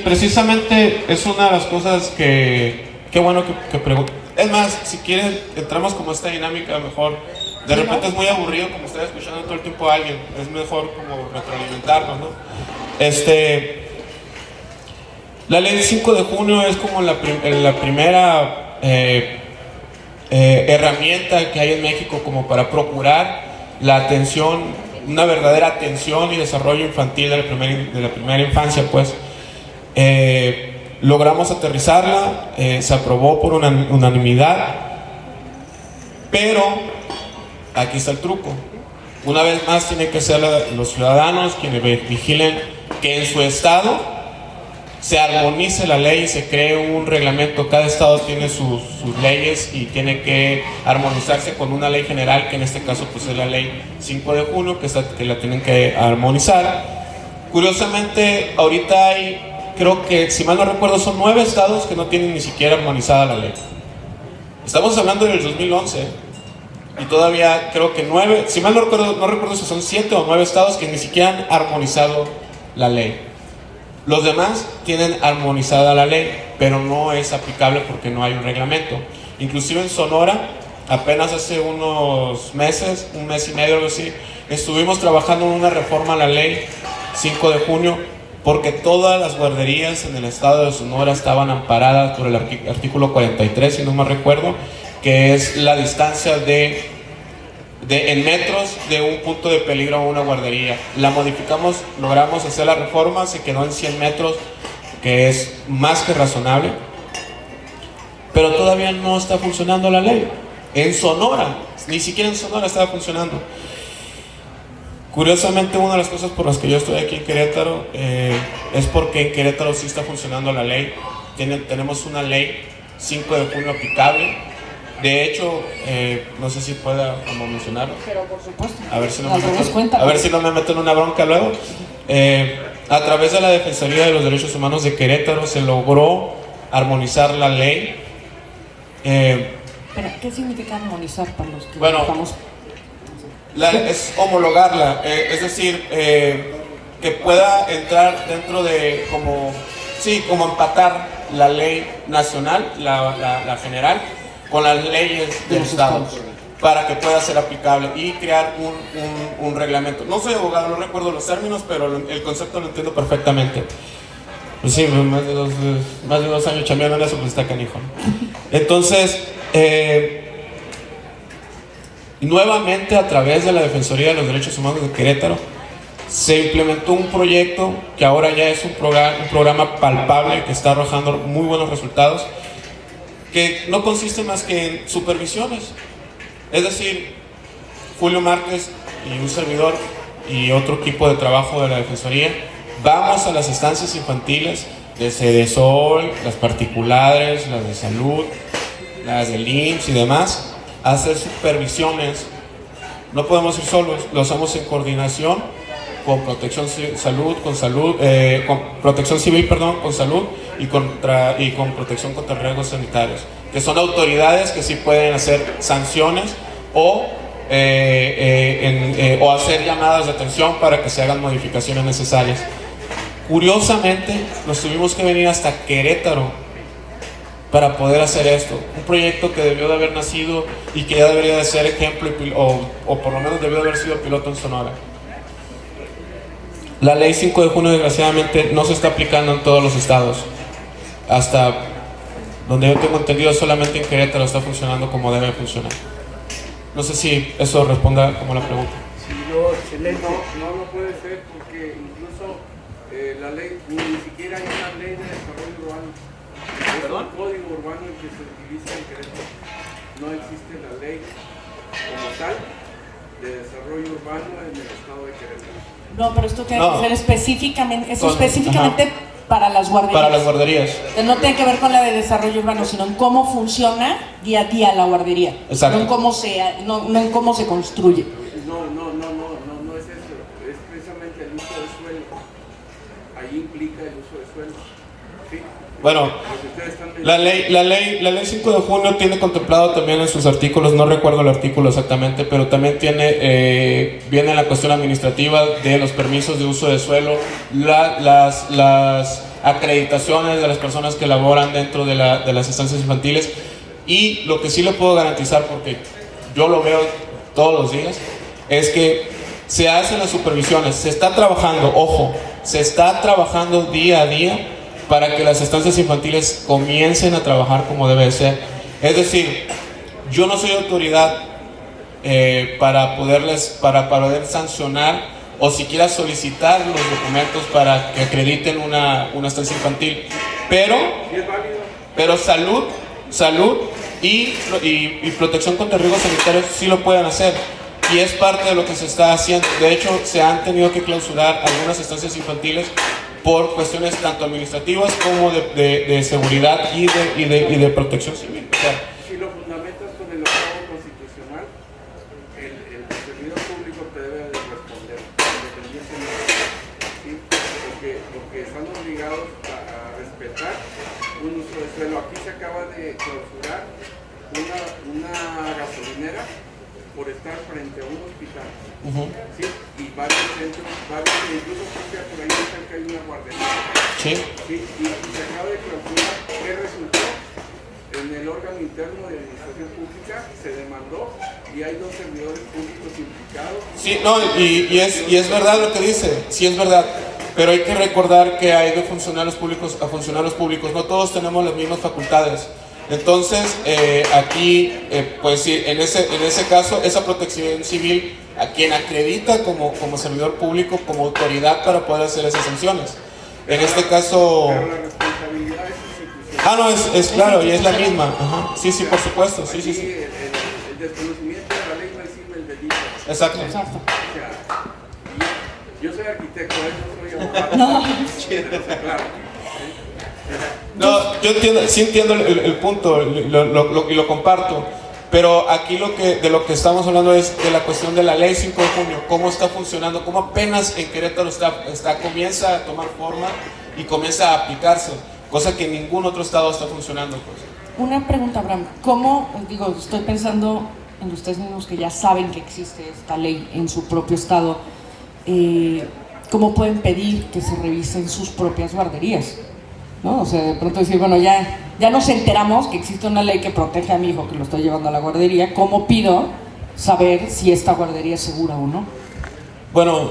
Precisamente es una de las cosas que qué bueno que pregunto. Es más, si quieren, entramos como esta dinámica mejor. De repente es muy aburrido como estar escuchando todo el tiempo a alguien. Es mejor como retroalimentarnos, ¿no? La ley del 5 de junio es como la primera herramienta que hay en México como para procurar la atención, una verdadera atención y desarrollo infantil de la primera infancia, pues. Logramos aterrizarla, se aprobó por unanimidad, pero aquí está el truco. Una vez más tienen que ser los ciudadanos quienes vigilen que en su estado se armonice la ley y se cree un reglamento. Cada estado tiene sus leyes y tiene que armonizarse con una ley general, que en este caso pues es la ley 5 de junio, que la tienen que armonizar. Curiosamente, ahorita hay, creo que, si mal no recuerdo, son 9 estados que no tienen ni siquiera armonizada la ley. Estamos hablando del 2011 y todavía creo que 9, si mal no recuerdo si son 7 o 9 estados que ni siquiera han armonizado la ley. Los demás tienen armonizada la ley, pero no es aplicable porque no hay un reglamento. Inclusive en Sonora, apenas hace unos meses, un mes y medio o algo así, estuvimos trabajando en una reforma a la ley 5 de junio, porque todas las guarderías en el estado de Sonora estaban amparadas por el artículo 43, si no me recuerdo, que es la distancia en metros de un punto de peligro a una guardería. La modificamos, logramos hacer la reforma, se quedó en 100 metros, que es más que razonable, pero todavía no está funcionando la ley. En Sonora, ni siquiera en Sonora estaba funcionando. Curiosamente, una de las cosas por las que yo estoy aquí en Querétaro es porque en Querétaro sí está funcionando la ley. Tenemos una ley 5 de junio aplicable. De hecho, no sé si pueda como mencionarlo. Pero por supuesto. A ver si no me meto en una bronca luego. A través de la Defensoría de los Derechos Humanos de Querétaro se logró armonizar la ley. Pero, ¿qué significa armonizar para los que estamos? Es homologarla, es decir, que pueda entrar dentro de como empatar la ley nacional, la general, con las leyes del estado, para que pueda ser aplicable y crear un reglamento. No soy abogado, no recuerdo los términos, pero el concepto lo entiendo perfectamente. Pues sí, más de 2 años chambeando en eso, pues está canijo, ¿no? Entonces, nuevamente, a través de la Defensoría de los Derechos Humanos de Querétaro, se implementó un proyecto que ahora ya es un programa palpable, que está arrojando muy buenos resultados, que no consiste más que en supervisiones. Es decir, Julio Márquez y un servidor y otro equipo de trabajo de la Defensoría vamos a las estancias infantiles de Cedesol, las particulares, las de salud, las del IMSS y demás, a hacer supervisiones. No podemos ir solos, lo hacemos en coordinación con protección con protección civil, perdón, con salud y con protección contra riesgos sanitarios, que son autoridades que sí pueden hacer sanciones o hacer llamadas de atención para que se hagan modificaciones necesarias. Curiosamente, nos tuvimos que venir hasta Querétaro para poder hacer esto. Un proyecto que debió de haber nacido y que ya debería de ser ejemplo o por lo menos debió de haber sido piloto en Sonora. La ley 5 de junio desgraciadamente no se está aplicando en todos los estados. Hasta donde yo tengo entendido, solamente en Querétaro está funcionando como debe funcionar. No sé si eso responda como la pregunta. Sí, no, excelente. No puede ser porque incluso la ley, ni siquiera hay una ley de desarrollo urbano. Es un código urbano el que se utiliza en Querétaro. No existe la ley como tal de desarrollo urbano en el estado de Querétaro. No, pero esto tiene que ser específicamente, para las guarderías. Para las guarderías. No tiene que ver con la de desarrollo urbano, sino en cómo funciona día a día la guardería. Exacto. No en cómo se construye. No es eso. Es precisamente el uso de suelo. Ahí implica el uso de suelo. ¿Sí? Bueno, la ley 5 de junio tiene contemplado también en sus artículos, no recuerdo el artículo exactamente, pero también viene la cuestión administrativa de los permisos de uso de suelo, las acreditaciones de las personas que laboran dentro de las estancias infantiles. Y lo que sí le puedo garantizar, porque yo lo veo todos los días, es que se hacen las supervisiones, se está trabajando, ojo, se está trabajando día a día para que las estancias infantiles comiencen a trabajar como debe ser. Es decir, yo no soy autoridad para poder sancionar o siquiera solicitar los documentos para que acrediten una estancia infantil, pero salud y protección contra riesgos sanitarios sí lo pueden hacer, y es parte de lo que se está haciendo. De hecho, se han tenido que clausurar algunas estancias infantiles por cuestiones tanto administrativas como de seguridad y de protección civil. O sea, si lo fundamentas con el octavo constitucional, el servidor público te debe de responder independientemente, ¿sí? Porque están obligados a respetar un uso de suelo. Aquí se acaba de clausurar una gasolinera por estar frente a un hospital. ¿Sí? Y varios centros, incluso por ahí dicen que hay una guardería. ¿sí? ¿Sí? Y se acaba de clausurar. ¿Qué resultó? En el órgano interno de administración pública se demandó y hay 2 servidores públicos implicados. Sí, no, y es verdad lo que dice, sí es verdad, pero hay que recordar que hay de funcionarios públicos a funcionarios públicos, no todos tenemos las mismas facultades. Entonces, aquí, pues sí, en ese caso, esa protección civil, a quien acredita como servidor público, como autoridad para poder hacer esas sanciones. En este caso... Pero la responsabilidad es institucional. No, es claro, y es la misma. Ajá. Sí, por supuesto, sí. El desconocimiento de la ley no exime el delito. Exacto. O sea, yo soy arquitecto, no soy abogado. No. Claro. No, yo entiendo el punto y lo comparto, pero aquí de lo que estamos hablando es de la cuestión de la ley 5 de junio, cómo está funcionando, cómo apenas en Querétaro comienza a tomar forma y comienza a aplicarse, cosa que en ningún otro estado está funcionando. Pues. Una pregunta, Abraham, estoy pensando en ustedes mismos que ya saben que existe esta ley en su propio estado, ¿cómo pueden pedir que se revisen sus propias guarderías? ¿No? O sea, de pronto decir, bueno, ya nos enteramos que existe una ley que protege a mi hijo que lo estoy llevando a la guardería. ¿Cómo pido saber si esta guardería es segura o no? Bueno,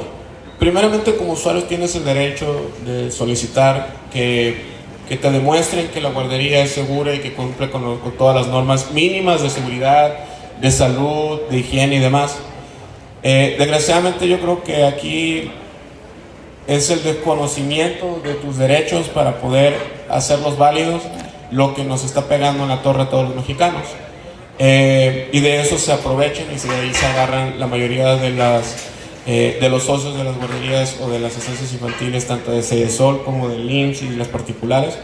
primeramente como usuario tienes el derecho de solicitar que te demuestren que la guardería es segura y que cumple con todas las normas mínimas de seguridad, de salud, de higiene y demás. Desgraciadamente yo creo que aquí es el desconocimiento de tus derechos para poder hacerlos válidos lo que nos está pegando en la torre a todos los mexicanos. Y de eso se aprovechan y de ahí se agarran la mayoría de los socios de las guarderías o de las estancias infantiles, tanto de Cedesol como del IMSS y las particulares,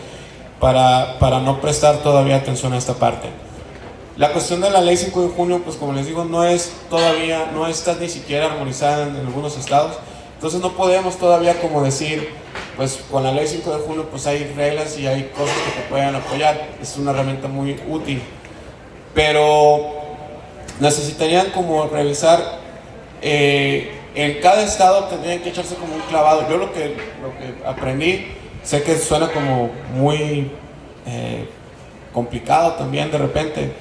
para no prestar todavía atención a esta parte. La cuestión de la ley 5 de junio, pues como les digo, no está ni siquiera armonizada en algunos estados. Entonces no podemos todavía como decir, pues con la ley 5 de junio pues hay reglas y hay cosas que te puedan apoyar, es una herramienta muy útil, pero necesitarían como revisar, en cada estado tendrían que echarse como un clavado. Yo lo que aprendí, sé que suena como muy complicado también de repente,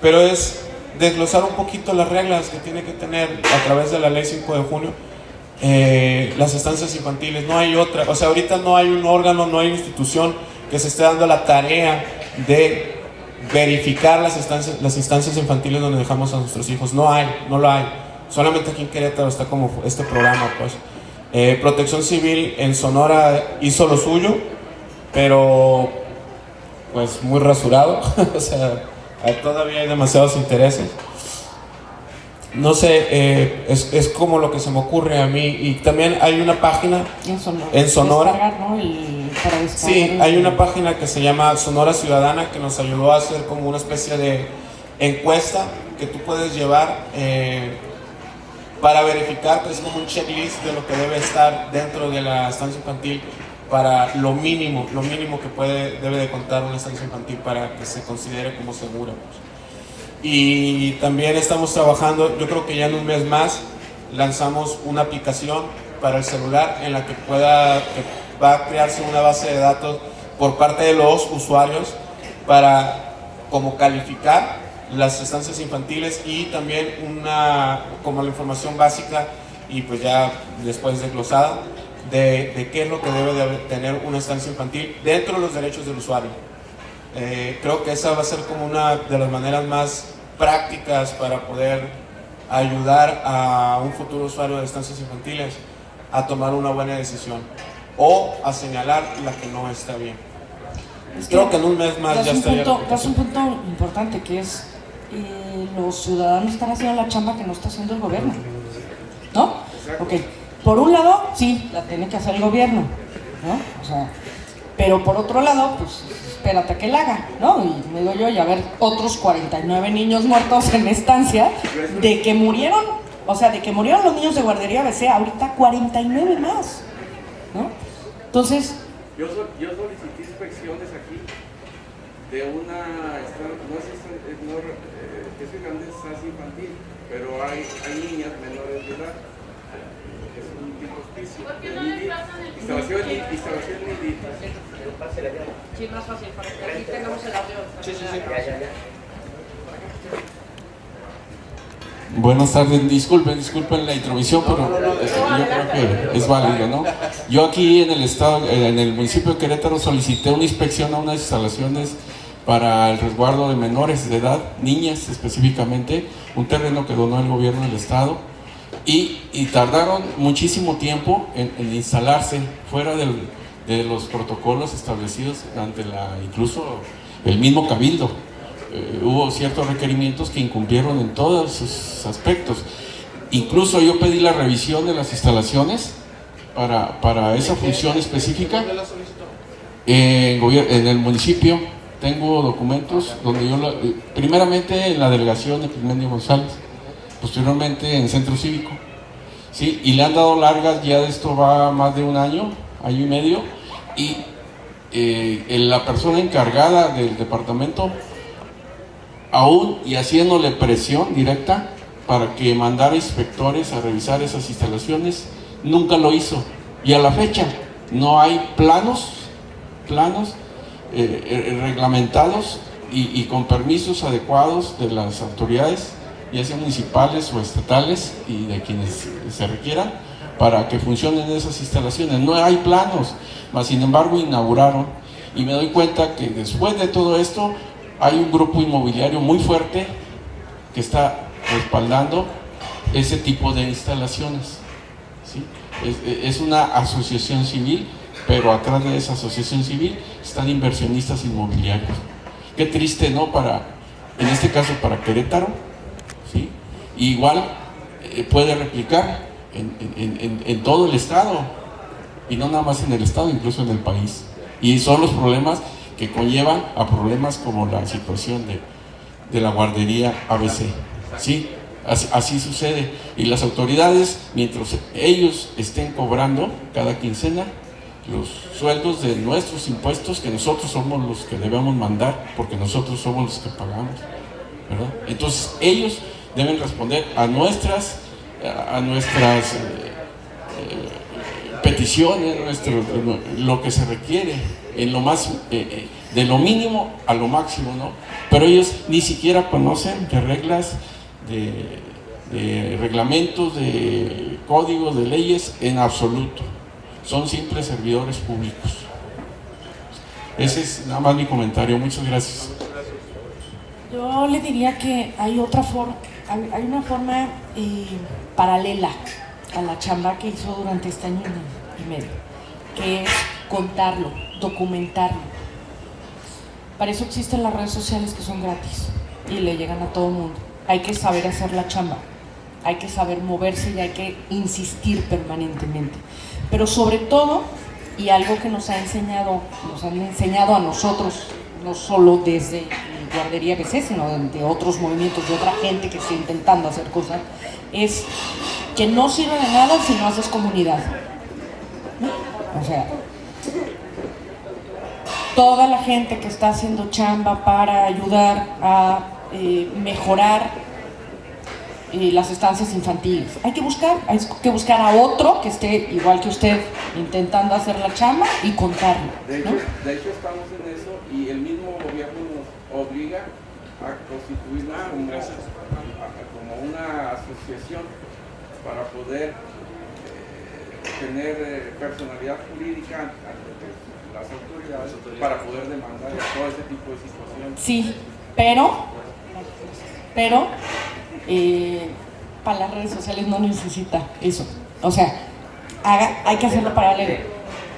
pero es desglosar un poquito las reglas que tiene que tener a través de la ley 5 de junio las estancias infantiles. No hay otra, o sea, ahorita no hay un órgano, no hay una institución que se esté dando la tarea de verificar las instancias infantiles donde dejamos a nuestros hijos. No lo hay. Solamente aquí en Querétaro está como este programa, pues. Protección Civil en Sonora hizo lo suyo, pero pues muy rasurado. O sea, todavía hay demasiados intereses. No sé, es como lo que se me ocurre a mí. Y también hay una página en Sonora. Descargar, ¿no? Para descargar. Sí, hay una página que se llama Sonora Ciudadana, que nos ayudó a hacer como una especie de encuesta que tú puedes llevar para verificar, que es como un checklist de lo que debe estar dentro de la estancia infantil, para lo mínimo que debe de contar una estancia infantil para que se considere como segura, pues. Y también estamos trabajando, yo creo que ya en un mes más lanzamos una aplicación para el celular en la que va a crearse una base de datos por parte de los usuarios para como calificar las estancias infantiles, y también como la información básica y pues ya después desglosada de qué es lo que debe de tener una estancia infantil dentro de los derechos del usuario. Creo que esa va a ser como una de las maneras más prácticas para poder ayudar a un futuro usuario de estancias infantiles a tomar una buena decisión o a señalar la que no está bien. Creo que en un mes más ya estaría. Das un punto importante, que es los ciudadanos están haciendo la chamba que no está haciendo el gobierno, ¿no? Ok, por un lado, sí, la tiene que hacer el gobierno, ¿no? O sea, pero por otro lado, pues espérate a que la haga, ¿no? Y me digo yo, y a ver, otros 49 niños muertos en estancia, de que murieron los niños de guardería ABC, ahorita 49 más, ¿no? Entonces, yo solicité inspecciones aquí de una, es grande estancia infantil, pero hay niñas menores de edad. Es un tipo hospicio. Instalación MIDI. Sí, más fácil, para que aquí tengamos el audio. Sí. Buenas tardes, disculpen la intromisión, pero yo creo que es válido, ¿no? Yo aquí en el estado, en el municipio de Querétaro, solicité una inspección a unas instalaciones para el resguardo de menores de edad, niñas específicamente, un terreno que donó el gobierno del estado, y tardaron muchísimo tiempo en instalarse fuera de los protocolos establecidos ante incluso el mismo cabildo. Hubo ciertos requerimientos que incumplieron en todos sus aspectos. Incluso yo pedí la revisión de las instalaciones para esa función específica. En el municipio tengo documentos donde primeramente en la delegación de Clemente González, posteriormente en Centro Cívico, ¿sí? Y le han dado largas, ya de esto va más de un año y medio, y la persona encargada del departamento, aún y haciéndole presión directa para que mandara inspectores a revisar esas instalaciones, nunca lo hizo. Y a la fecha no hay planos reglamentados y con permisos adecuados de las autoridades, ya sean municipales o estatales, y de quienes se requieran, para que funcionen esas instalaciones. No hay planos, mas sin embargo inauguraron, y me doy cuenta que después de todo esto hay un grupo inmobiliario muy fuerte que está respaldando ese tipo de instalaciones, ¿sí? Es una asociación civil, pero atrás de esa asociación civil están inversionistas inmobiliarios. Qué triste, ¿no? En este caso para Querétaro, ¿sí? Igual puede replicar en todo el estado, y no nada más en el estado, incluso en el país. Y son los problemas que conllevan a problemas como la situación de la guardería ABC, ¿sí? Así sucede. Y las autoridades, mientras ellos estén cobrando cada quincena los sueldos de nuestros impuestos, que nosotros somos los que debemos mandar, porque nosotros somos los que pagamos, ¿verdad? Entonces ellos deben responder a nuestras peticiones, lo que se requiere, en lo más, de lo mínimo a lo máximo, ¿no? Pero ellos ni siquiera conocen de reglas, de reglamentos, de códigos, de leyes, en absoluto. Son simples servidores públicos. Ese es nada más mi comentario. Muchas gracias. Yo le diría que hay otra forma, hay una forma paralela a la chamba que hizo durante este año y medio, que es contarlo, documentarlo. Para eso existen las redes sociales, que son gratis y le llegan a todo el mundo. Hay que saber hacer la chamba, hay que saber moverse y hay que insistir permanentemente. Pero sobre todo, y algo que nos han enseñado a nosotros, no solo desde Guardería ABC, sino de otros movimientos, de otra gente que está intentando hacer cosas, es que no sirve de nada si no haces comunidad, ¿no? O sea, toda la gente que está haciendo chamba para ayudar a mejorar las estancias infantiles, hay que buscar a otro que esté igual que usted intentando hacer la chamba y contarlo, ¿no? De hecho estamos en eso, y el mismo gobierno nos obliga a constituir como una asociación para poder tener personalidad jurídica ante las autoridades para poder demandar todo ese tipo de situaciones. Sí, pero para las redes sociales no necesita eso. O sea, hay que hacerlo paralelo.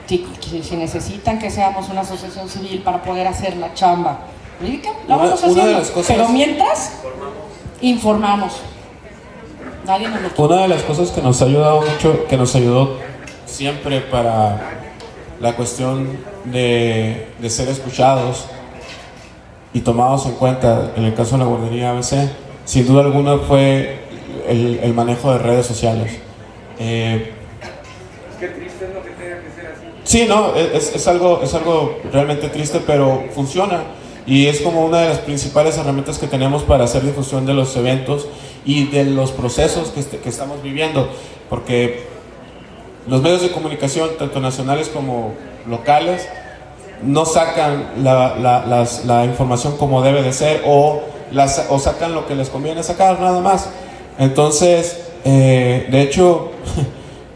Si necesitan que seamos una asociación civil para poder hacer la chamba jurídica, la vamos haciendo. Pero mientras, informamos. Nadie nos lo quita. Una de las cosas que nos ha ayudado mucho, que nos ayudó siempre para la cuestión de ser escuchados y tomados en cuenta en el caso de la guardería ABC, sin duda alguna fue el manejo de redes sociales. Es que triste es lo que tenga que ser así. Sí, no, es algo realmente triste, pero funciona. Y es como una de las principales herramientas que tenemos para hacer difusión de los eventos y de los procesos que estamos viviendo. Porque los medios de comunicación, tanto nacionales como locales, no sacan la información como debe de ser, o sacan lo que les conviene sacar, nada más. Entonces, de hecho,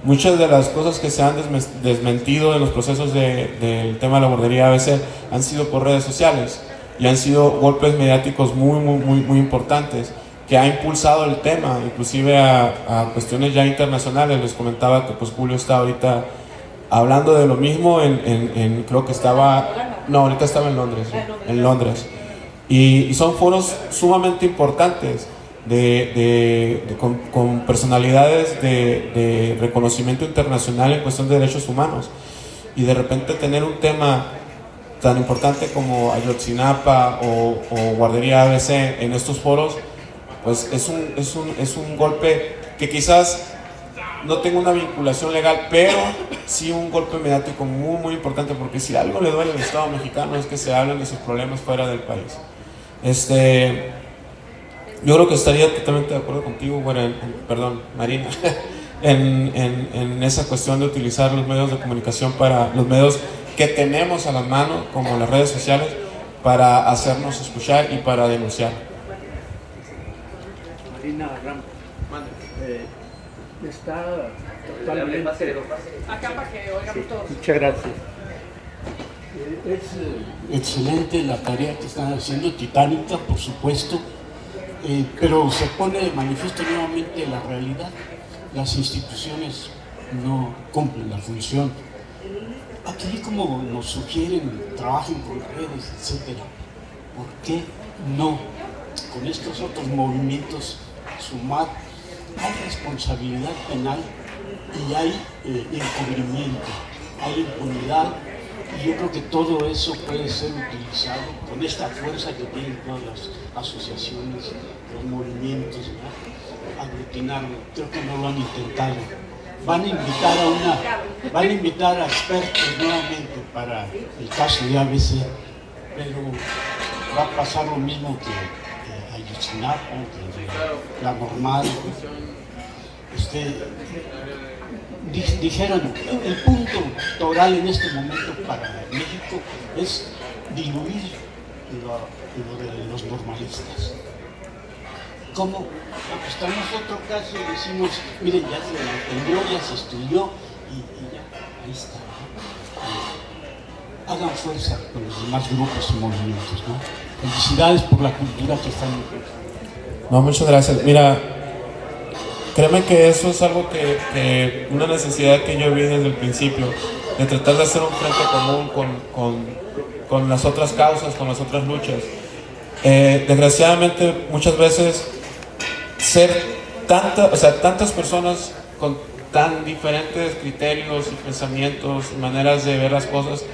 muchas de las cosas que se han desmentido en los procesos del tema de la guardería ABC han sido por redes sociales y han sido golpes mediáticos muy importantes que ha impulsado el tema, inclusive a cuestiones ya internacionales. Les comentaba que pues Julio está ahorita hablando de lo mismo creo que ahorita estaba en Londres. Y son foros sumamente importantes con personalidades de reconocimiento internacional en cuestión de derechos humanos. Y de repente tener un tema tan importante como Ayotzinapa o Guardería ABC en estos foros, pues es un golpe que quizás no tenga una vinculación legal, pero sí un golpe mediático muy importante, porque si algo le duele al Estado mexicano es que se hablen de sus problemas fuera del país. Yo creo que estaría totalmente de acuerdo contigo, Marina, en esa cuestión de utilizar los medios de comunicación, para los medios que tenemos a la mano, como las redes sociales, para hacernos escuchar y para denunciar. Marina Ramos, está totalmente... Acá para que oigamos todos. Muchas gracias. Es excelente la tarea que están haciendo, titánica, por supuesto, pero se pone de manifiesto nuevamente la realidad. Las instituciones no cumplen la función. Aquí, como nos sugieren, trabajen con redes, etc. ¿Por qué no con estos otros movimientos sumar? Hay responsabilidad penal y hay encubrimiento, hay impunidad, y yo creo que todo eso puede ser utilizado con esta fuerza que tienen todas las asociaciones, los movimientos, ¿verdad? aglutinarlo, creo que no lo han intentado. Van a invitar a expertos nuevamente para el caso de ABC, pero va a pasar lo mismo que Ayotzinapa, que la Normal. Dijeron, el punto toral en este momento para México es diluir lo de los normalistas. ¿Cómo? Apostamos otro caso y decimos, miren, ya se entendió, ya se estudió y ya, ahí está, ¿no? Hagan fuerza con los demás grupos y movimientos, ¿no? Felicidades por la cultura que están en. No, muchas gracias. Mira, créeme que eso es algo que una necesidad que yo vi desde el principio, de tratar de hacer un frente común con las otras causas, con las otras luchas. Desgraciadamente, muchas veces, tantas personas con tan diferentes criterios y pensamientos y maneras de ver las cosas,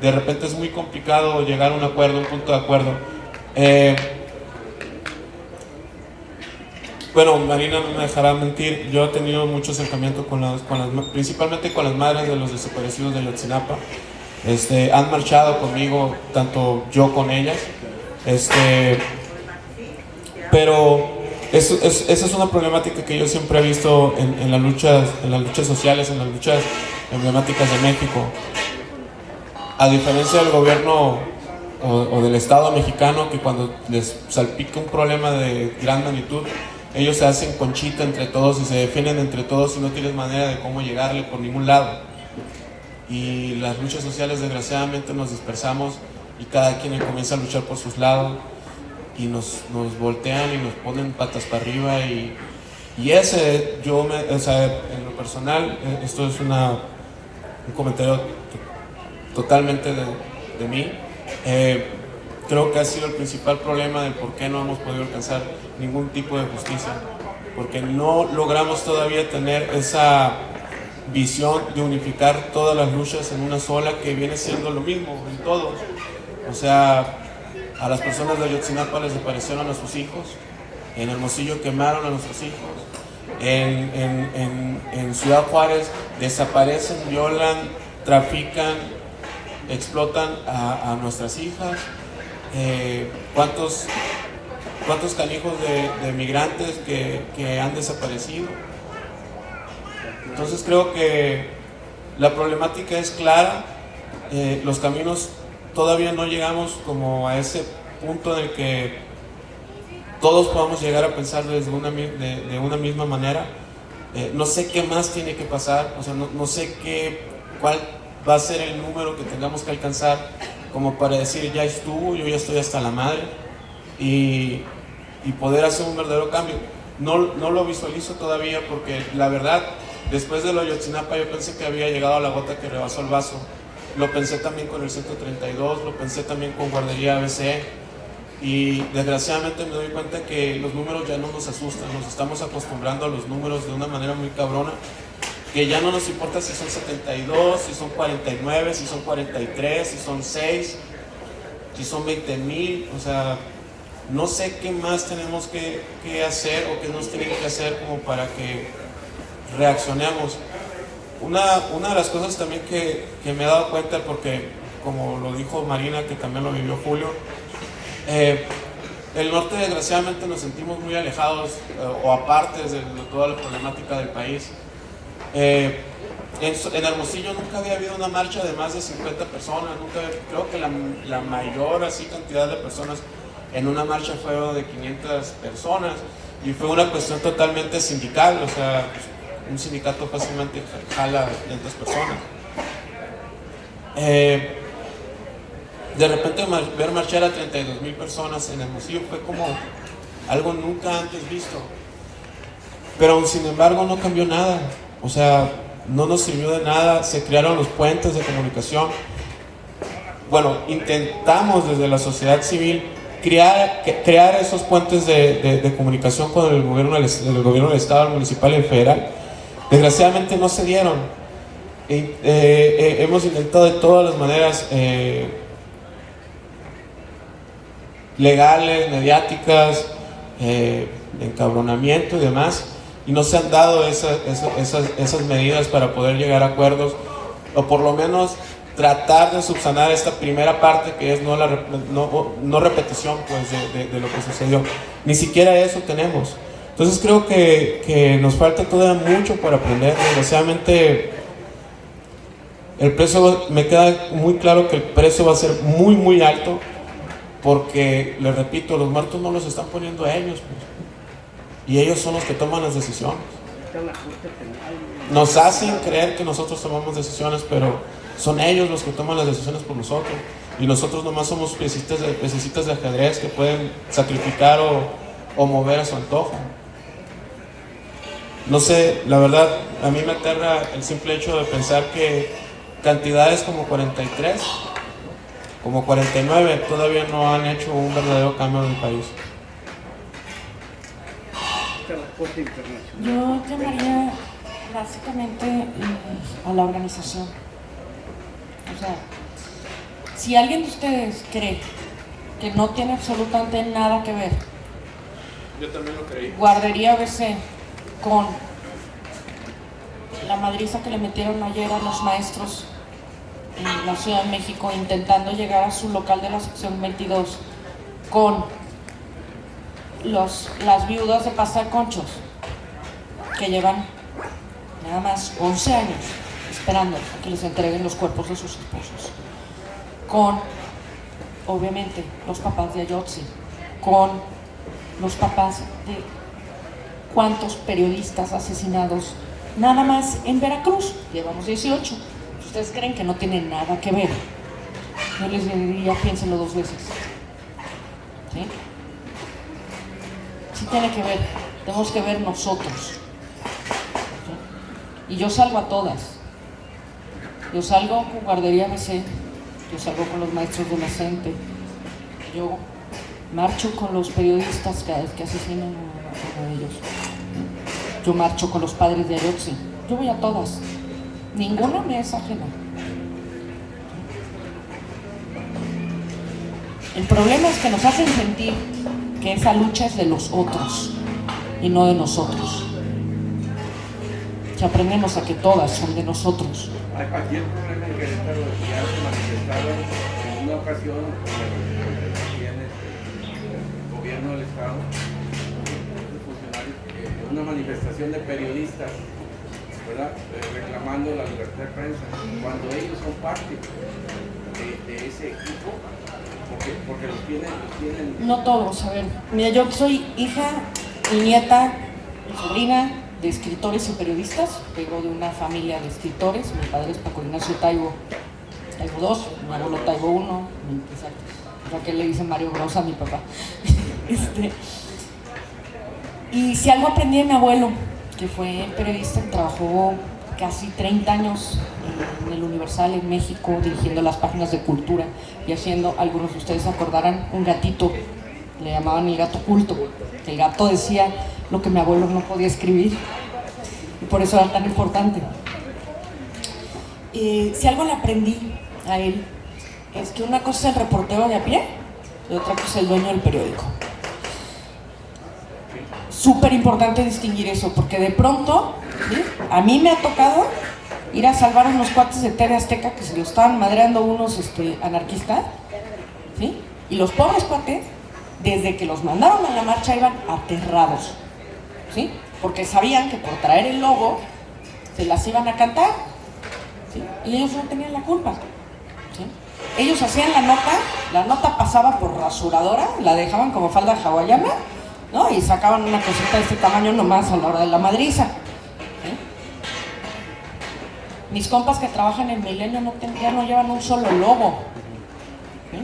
de repente es muy complicado llegar a un acuerdo, un punto de acuerdo. Bueno, Marina no me dejará mentir, yo he tenido mucho acercamiento principalmente con las madres de los desaparecidos de Ayotzinapa. Han marchado conmigo, tanto yo con ellas, pero esa es una problemática que yo siempre he visto en las luchas sociales, en las luchas emblemáticas de México. A diferencia del gobierno o del Estado mexicano, que cuando les salpica un problema de gran magnitud, ellos se hacen conchita entre todos y se defienden entre todos y no tienen manera de cómo llegarle por ningún lado. Y las luchas sociales, desgraciadamente, nos dispersamos y cada quien comienza a luchar por sus lados y nos voltean y nos ponen patas para arriba y en lo personal, esto es un comentario totalmente de mí. Creo que ha sido el principal problema del por qué no hemos podido alcanzar ningún tipo de justicia, porque no logramos todavía tener esa visión de unificar todas las luchas en una sola, que viene siendo lo mismo en todos. O sea, a las personas de Ayotzinapa les desaparecieron a sus hijos, en Hermosillo quemaron a nuestros hijos, en Ciudad Juárez desaparecen, violan, trafican, explotan a nuestras hijas. ¿Cuántos canijos de migrantes que han desaparecido? Entonces creo que la problemática es clara, los caminos todavía no llegamos como a ese punto en el que todos podamos llegar a pensar de una misma manera. No sé qué más tiene que pasar, o sea, no sé cuál va a ser el número que tengamos que alcanzar como para decir, ya estuvo, yo ya estoy hasta la madre, y poder hacer un verdadero cambio. No lo visualizo todavía, porque la verdad, después de lo de Ayotzinapa, yo pensé que había llegado a la gota que rebasó el vaso. Lo pensé también con el 132, lo pensé también con Guardería ABC, y desgraciadamente me doy cuenta que los números ya no nos asustan, nos estamos acostumbrando a los números de una manera muy cabrona, que ya no nos importa si son 72, si son 49, si son 43, si son 6, si son 20,000, o sea, no sé qué más tenemos que hacer o qué nos tienen que hacer como para que reaccionemos. Una de las cosas también que me he dado cuenta, porque como lo dijo Marina, que también lo vivió Julio, el norte desgraciadamente nos sentimos muy alejados o apartes de toda la problemática del país. En Hermosillo nunca había habido una marcha de más de 50 personas, creo que la mayor así cantidad de personas en una marcha fue de 500 personas, y fue una cuestión totalmente sindical, o sea, un sindicato fácilmente jala 500 personas. De repente ver marchar a 32,000 personas en Hermosillo fue como algo nunca antes visto, pero sin embargo no cambió nada. O sea, no nos sirvió de nada. Se crearon los puentes de comunicación. Bueno, intentamos desde la sociedad civil crear esos puentes de comunicación con el gobierno del Estado, el municipal y el federal. Desgraciadamente no se dieron. Hemos intentado de todas las maneras legales, mediáticas, de encabronamiento y demás, y no se han dado esas medidas para poder llegar a acuerdos, o por lo menos tratar de subsanar esta primera parte que es no repetición pues, de lo que sucedió. Ni siquiera eso tenemos. Entonces creo que nos falta todavía mucho por aprender. Desgraciadamente el precio, me queda muy claro que el precio va a ser muy muy alto, porque, les repito, los muertos no los están poniendo ellos, pues, y ellos son los que toman las decisiones. Nos hacen creer que nosotros tomamos decisiones, pero son ellos los que toman las decisiones por nosotros, y nosotros nomás somos piecitas de ajedrez que pueden sacrificar o mover a su antojo. No sé, la verdad, a mí me aterra el simple hecho de pensar que cantidades como 43, como 49, todavía no han hecho un verdadero cambio en el país. Yo llamaría básicamente a la organización. O sea, si alguien de ustedes cree que no tiene absolutamente nada que ver, Yo también lo creí. Guardería ABC con la madriza que le metieron ayer a los maestros en la Ciudad de México intentando llegar a su local de la sección 22, con las viudas de Pasta de Conchos que llevan nada más 11 años esperando a que les entreguen los cuerpos de sus esposos, con obviamente los papás de Ayotzi, con los papás de cuántos periodistas asesinados nada más en Veracruz. Llevamos 18. ¿Ustedes creen que no tienen nada que ver? Yo les diría, piénsenlo 2 veces. ¿Sí? Sí tiene que ver. Tenemos que ver nosotros. ¿Sí? Y yo salgo a todas. Yo salgo con Guardería ABC. Yo salgo con los maestros de la CENTE. Yo marcho con los periodistas que asesinan a uno de ellos. Yo marcho con los padres de Ayotzi. Yo voy a todas. Ninguna me es ajena. El problema es que nos hacen sentir que esa lucha es de los otros y no de nosotros. Si aprendemos a que todas son de nosotros. Aquí el problema en Querétaro es que ya se manifestaron en una ocasión el gobierno del Estado, funcionarios, una manifestación de periodistas, ¿verdad? Reclamando la libertad de prensa, cuando ellos son parte de ese equipo, porque los tienen... No todos, a ver. Mira, yo soy hija y nieta y sobrina de escritores y periodistas. Vengo de una familia de escritores. Mi padre es Paco Ignacio Taibo II, mi abuelo Taibo I, Raquel le dice Mario Bros a mi papá. Y si algo aprendí de mi abuelo, que fue periodista, trabajó casi 30 años en el Universal en México, dirigiendo las páginas de cultura y haciendo, algunos de ustedes se acordarán, un gatito, le llamaban el gato culto. El gato decía lo que mi abuelo no podía escribir y por eso era tan importante. Si algo le aprendí a él es que una cosa es el reportero de a pie y otra cosa es el dueño del periódico. Súper importante distinguir eso, porque de pronto, ¿sí?, a mí me ha tocado ir a salvar a unos cuates de TV Azteca que se lo estaban madreando unos anarquistas, ¿sí? Y los pobres cuates, desde que los mandaron a la marcha, iban aterrados, ¿sí? Porque sabían que por traer el logo se las iban a cantar, ¿sí? Y ellos no tenían la culpa, ¿sí? Ellos hacían la nota pasaba por rasuradora, la dejaban como falda hawaiana, ¿no? Y sacaban una cosita de este tamaño nomás a la hora de la madriza. ¿Sí? Mis compas que trabajan en Milenio ya no llevan un solo logo. ¿Sí?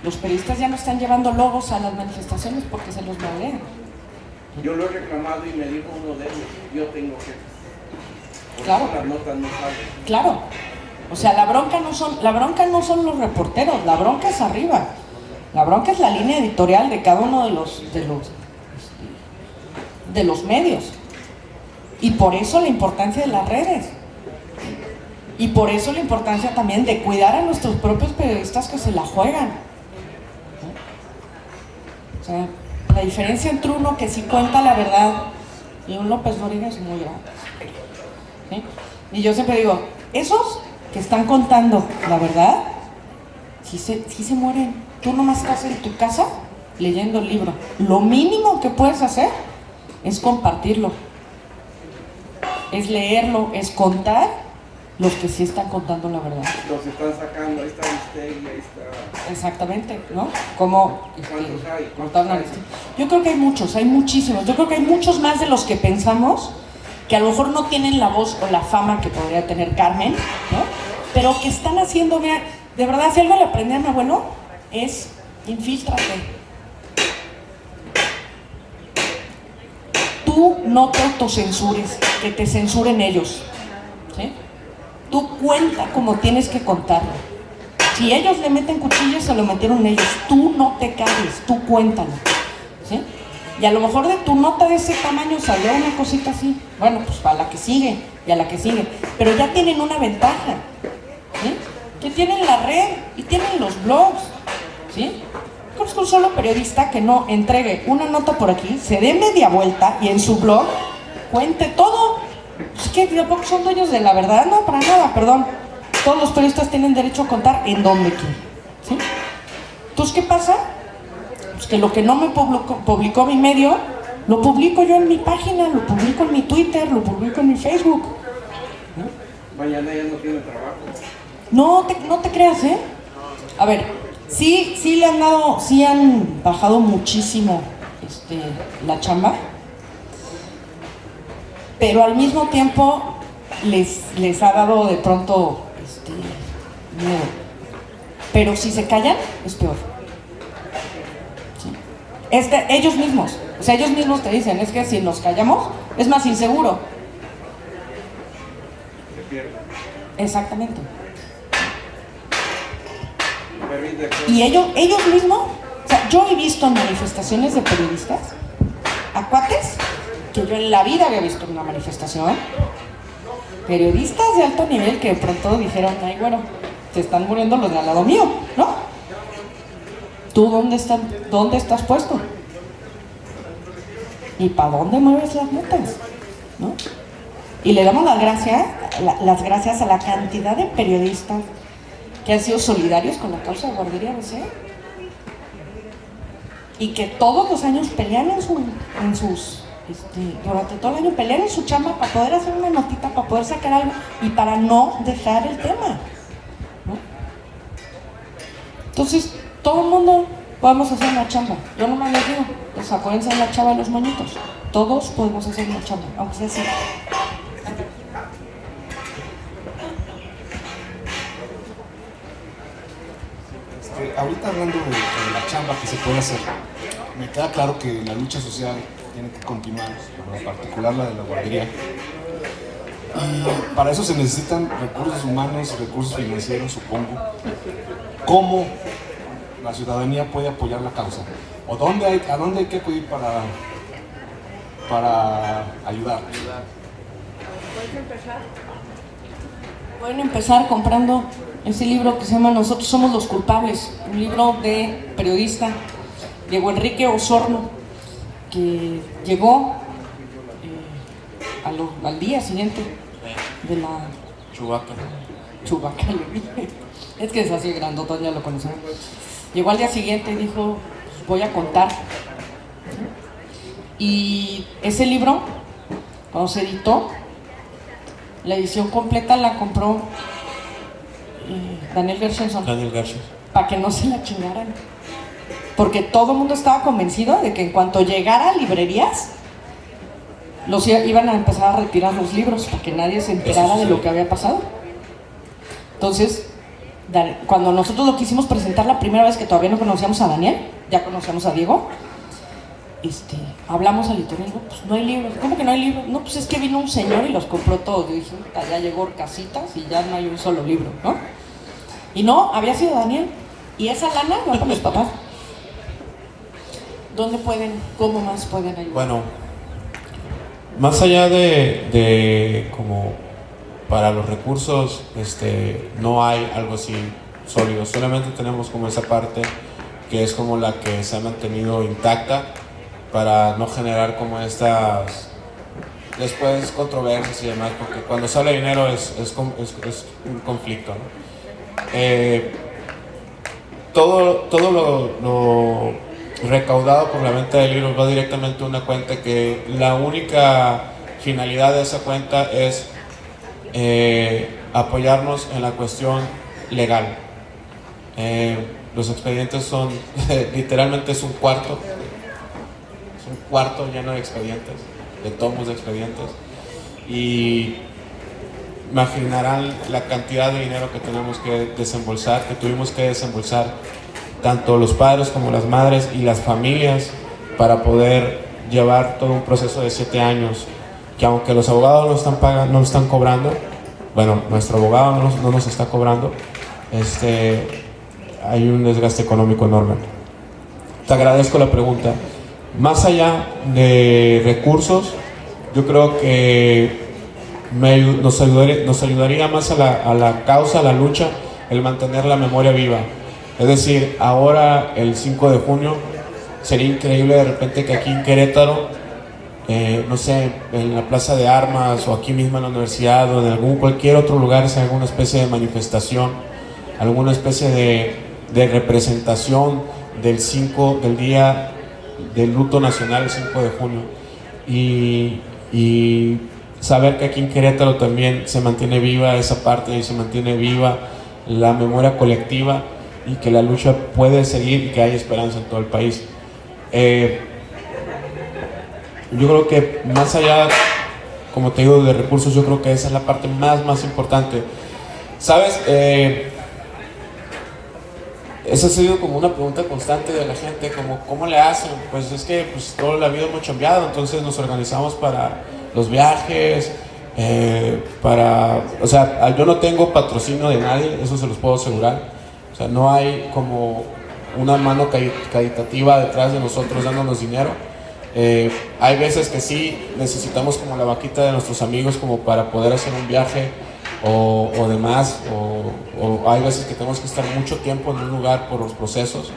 Los periodistas ya no están llevando logos a las manifestaciones porque se los madrean. Yo lo he reclamado y me dijo uno de ellos, yo tengo que... Por Claro. eso las notas no salen. Claro. O sea, la bronca no son los reporteros, la bronca es arriba. La bronca es la línea editorial de cada uno de los medios. Y por eso la importancia de las redes. Y por eso la importancia también de cuidar a nuestros propios periodistas que se la juegan. O sea, la diferencia entre uno que sí cuenta la verdad y un López Dóriga es muy grande. ¿Sí? Y yo siempre digo, esos que están contando la verdad, sí se mueren. Tú nomás estás en tu casa leyendo el libro. Lo mínimo que puedes hacer es compartirlo, es leerlo, es contar los que sí están contando la verdad. Los están sacando, ahí está Aristegui, ahí está... Exactamente, ¿no? Como ¿Cuántos hay? cortaron a Aristegui. Yo creo que hay muchos, hay muchísimos. Yo creo que hay muchos más de los que pensamos, que a lo mejor no tienen la voz o la fama que podría tener Carmen, ¿no? Pero que están haciendo, mira, de verdad, si algo le aprendí a mi abuelo, es infíltrate. Tú no te autocensures, que te censuren ellos, ¿sí? Tú cuenta como tienes que contarlo. Si ellos le meten cuchillos, se lo metieron ellos. Tú no te calles, tú cuéntalo, ¿sí? Y a lo mejor de tu nota de ese tamaño salió una cosita así. Bueno, pues para la que sigue y a la que sigue. Pero ya tienen una ventaja, ¿sí? Que tienen la red y tienen los blogs, ¿sí? Conozco un solo periodista que no entregue una nota por aquí, se dé media vuelta y en su blog cuente todo. Es que tampoco son dueños de la verdad, no, para nada, perdón. Todos los periodistas tienen derecho a contar en donde quieran, ¿sí? Entonces, ¿qué pasa? Pues que lo que no me publicó mi medio, lo publico yo en mi página, lo publico en mi Twitter, lo publico en mi Facebook. Mañana ya no tiene trabajo. No te creas, ¿eh? A ver, sí han bajado muchísimo la chamba, pero al mismo tiempo les ha dado de pronto miedo. Pero si se callan, es peor. ¿Sí? Ellos mismos te dicen, es que si nos callamos, es más inseguro. Se pierde. Exactamente. Y ellos mismos, o sea, yo he visto en manifestaciones de periodistas a cuates que yo en la vida había visto en una manifestación, periodistas de alto nivel que de pronto dijeron, ay, bueno, se están muriendo los de al lado mío, ¿no? ¿Tú dónde estás puesto? ¿Y para dónde mueves las notas? ¿No? Y le damos las gracias a la cantidad de periodistas que han sido solidarios con la causa de Guardería ABC y que todos los años pelean durante todo el año pelean en su chamba para poder hacer una notita, para poder sacar algo y para no dejar el tema, ¿no? Entonces, todo el mundo podemos hacer una chamba. Yo nomás les digo, pues acuérdense de la chava de los moñitos. Todos podemos hacer una chamba, aunque sea así. Ahorita hablando de la chamba que se puede hacer, me queda claro que la lucha social tiene que continuar, en particular la de la guardería. Y para eso se necesitan recursos humanos, recursos financieros, supongo. ¿Cómo la ciudadanía puede apoyar la causa? ¿O a dónde hay que acudir para ayudar? Pueden empezar comprando ese libro que se llama Nosotros somos los culpables, un libro de periodista Diego Enrique Osorno, que llegó al día siguiente de la Chewbacca. Es que es así grandotón, ya lo conocen. Llegó al día siguiente y dijo, pues voy a contar. Y ese libro, cuando se editó, la edición completa la compró Daniel Gershenson. Para que no se la chingaran. Porque todo el mundo estaba convencido de que en cuanto llegara a librerías, iban a empezar a retirar los libros para que nadie se enterara de lo que había pasado. Entonces, cuando nosotros lo quisimos presentar la primera vez, que todavía no conocíamos a Daniel, ya conocíamos a Diego, hablamos al editorial, no, pues no hay libros. ¿Cómo que no hay libros? No, pues es que vino un señor y los compró todos. Yo dije, ya llegó Casitas y ya no hay un solo libro, ¿no? Y no, había sido Daniel. Y esa lana va para los papás. ¿Dónde pueden, cómo más pueden ayudar? Bueno, más allá de como para los recursos, no hay algo así sólido. Solamente tenemos como esa parte que es como la que se ha mantenido intacta, para no generar como estas después controversias y demás, porque cuando sale dinero es un conflicto, ¿no? Todo lo recaudado por la venta de libros va directamente a una cuenta que la única finalidad de esa cuenta es apoyarnos en la cuestión legal. Los expedientes son literalmente es un cuarto lleno de expedientes, de tomos de expedientes, y imaginarán la cantidad de dinero que tenemos que desembolsar, que tuvimos que desembolsar tanto los padres como las madres y las familias para poder llevar todo un proceso de 7 años, que aunque los abogados no están cobrando, bueno, nuestro abogado no nos está cobrando, hay un desgaste económico enorme. Te agradezco la pregunta. Más allá de recursos, yo creo que nos ayudaría más a la causa, a la lucha, el mantener la memoria viva. Es decir, ahora el 5 de junio sería increíble de repente que aquí en Querétaro, no sé, en la Plaza de Armas o aquí mismo en la universidad o en cualquier otro lugar se haga alguna especie de manifestación, alguna especie de representación del día del luto nacional, el 5 de junio, y saber que aquí en Querétaro también se mantiene viva esa parte y se mantiene viva la memoria colectiva y que la lucha puede seguir y que hay esperanza en todo el país. Yo creo que más allá, como te digo, de recursos, yo creo que esa es la parte más importante. ¿Sabes? Esa ha sido como una pregunta constante de la gente, como ¿cómo le hacen? Pues es que toda la vida hemos chambeado, entonces nos organizamos para los viajes, o sea, yo no tengo patrocinio de nadie, eso se los puedo asegurar. O sea, no hay como una mano caritativa detrás de nosotros dándonos dinero. Hay veces que sí necesitamos como la vaquita de nuestros amigos como para poder hacer un viaje o demás, o hay veces que tenemos que estar mucho tiempo en un lugar por los procesos.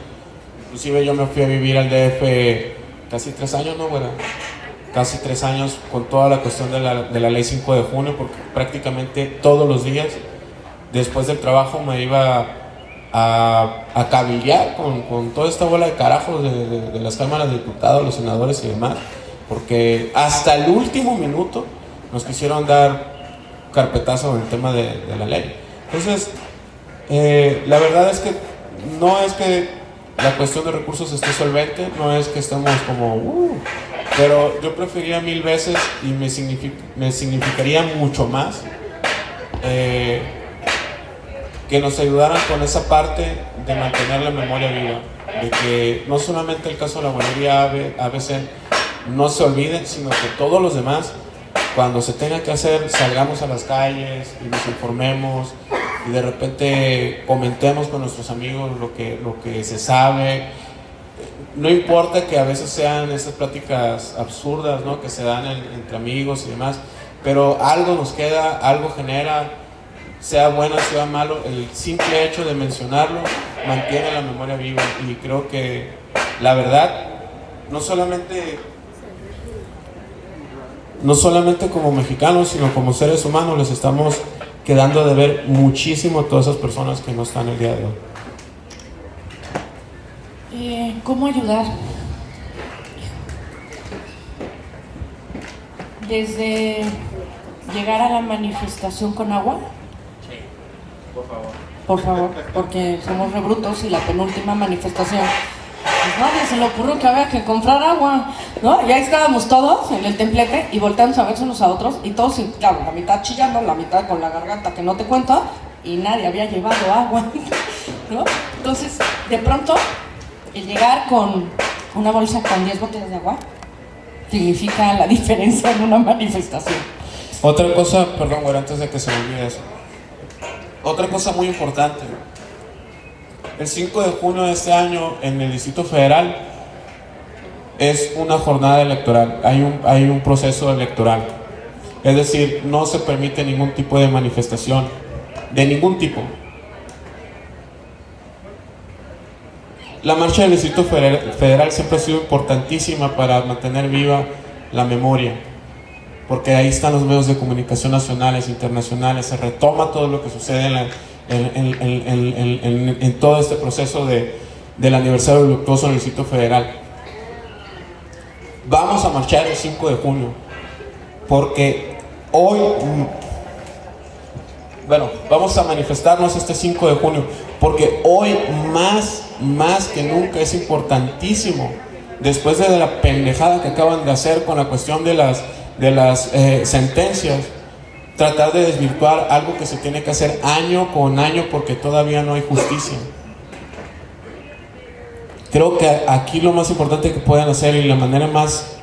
Inclusive yo me fui a vivir al DF casi 3 años, ¿no, güera? Casi 3 años con toda la cuestión de la ley 5 de junio, porque prácticamente todos los días después del trabajo me iba a cabildear con toda esta bola de carajos de las cámaras de diputados, los senadores y demás, porque hasta el último minuto nos quisieron dar carpetazo en el tema de la ley. Entonces, la verdad es que no es que la cuestión de recursos esté solvente, no es que estemos como pero yo preferiría 1000 veces y me significaría mucho más que nos ayudaran con esa parte de mantener la memoria viva, de que no solamente el caso de la guardería ABC no se olvide, sino que todos los demás, cuando se tenga que hacer, salgamos a las calles y nos informemos y de repente comentemos con nuestros amigos lo que se sabe. No importa que a veces sean esas pláticas absurdas, ¿no?, que se dan entre amigos y demás, pero algo nos queda, algo genera, sea bueno, sea malo, el simple hecho de mencionarlo mantiene la memoria viva. Y creo que la verdad, no solamente como mexicanos, sino como seres humanos, les estamos quedando de ver muchísimo a todas esas personas que no están el día de hoy. ¿Cómo ayudar? Desde llegar a la manifestación con agua. Sí, por favor. Por favor, porque somos re brutos y la penúltima manifestación, pues nadie se le ocurrió que había que comprar agua, ¿no? Y ahí estábamos todos en el templete y volteamos a verse unos a otros y todos, claro, la mitad chillando, la mitad con la garganta que no te cuento, y nadie había llevado agua, ¿no? Entonces, de pronto, el llegar con una bolsa con 10 botellas de agua significa la diferencia en una manifestación. Otra cosa, perdón, güey, antes de que se me olvide eso. Otra cosa muy importante. El 5 de junio de este año en el Distrito Federal es una jornada electoral, hay un proceso electoral. Es decir, no se permite ningún tipo de manifestación, de ningún tipo. La marcha del Distrito Federal siempre ha sido importantísima para mantener viva la memoria, porque ahí están los medios de comunicación nacionales, internacionales, se retoma todo lo que sucede en todo este proceso del aniversario luctuoso del Distrito Federal. Vamos a marchar el 5 de junio, porque hoy, vamos a manifestarnos este 5 de junio, porque hoy más que nunca es importantísimo, después de la pendejada que acaban de hacer con la cuestión de las sentencias, tratar de desvirtuar algo que se tiene que hacer año con año porque todavía no hay justicia. Creo que aquí lo más importante que pueden hacer y la manera más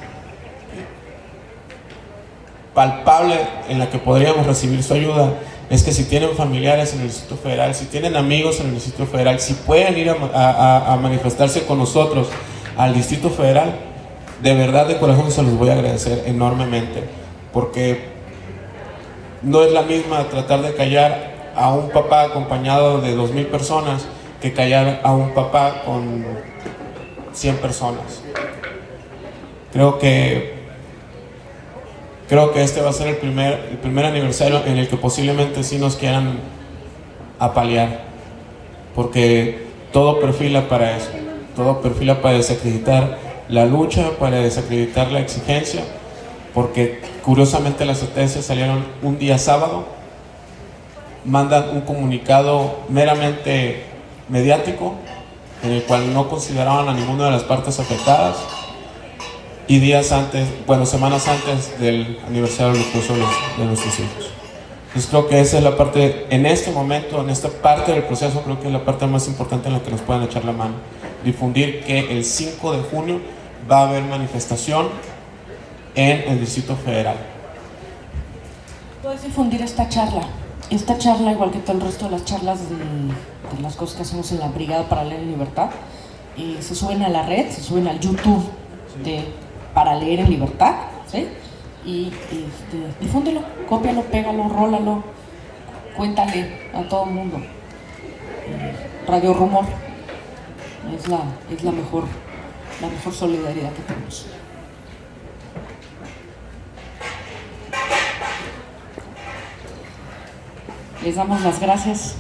palpable en la que podríamos recibir su ayuda es que si tienen familiares en el Distrito Federal, si tienen amigos en el Distrito Federal, si pueden ir a manifestarse con nosotros al Distrito Federal, de verdad de corazón se los voy a agradecer enormemente, porque no es la misma tratar de callar a un papá acompañado de 2,000 personas que callar a un papá con 100 personas. Creo que este va a ser el primer aniversario en el que posiblemente sí nos quieran apalear, porque todo perfila para eso, todo perfila para desacreditar la lucha, para desacreditar la exigencia, porque curiosamente las sentencias salieron un día sábado, mandan un comunicado meramente mediático en el cual no consideraban a ninguna de las partes afectadas, y semanas antes del aniversario luctuoso de nuestros hijos. Entonces creo que esa es la parte, en este momento, en esta parte del proceso, creo que es la parte más importante en la que nos pueden echar la mano. Difundir que el 5 de junio va a haber manifestación en el Distrito Federal. Puedes difundir esta charla, igual que todo el resto de las charlas de las cosas que hacemos en la Brigada para Leer en Libertad, se suben a la red, se suben al YouTube de Para Leer en Libertad, ¿sí? Y difúndelo, cópialo, pégalo, rólalo, cuéntale a todo el mundo. Radio Rumor es la mejor solidaridad que tenemos. Les damos las gracias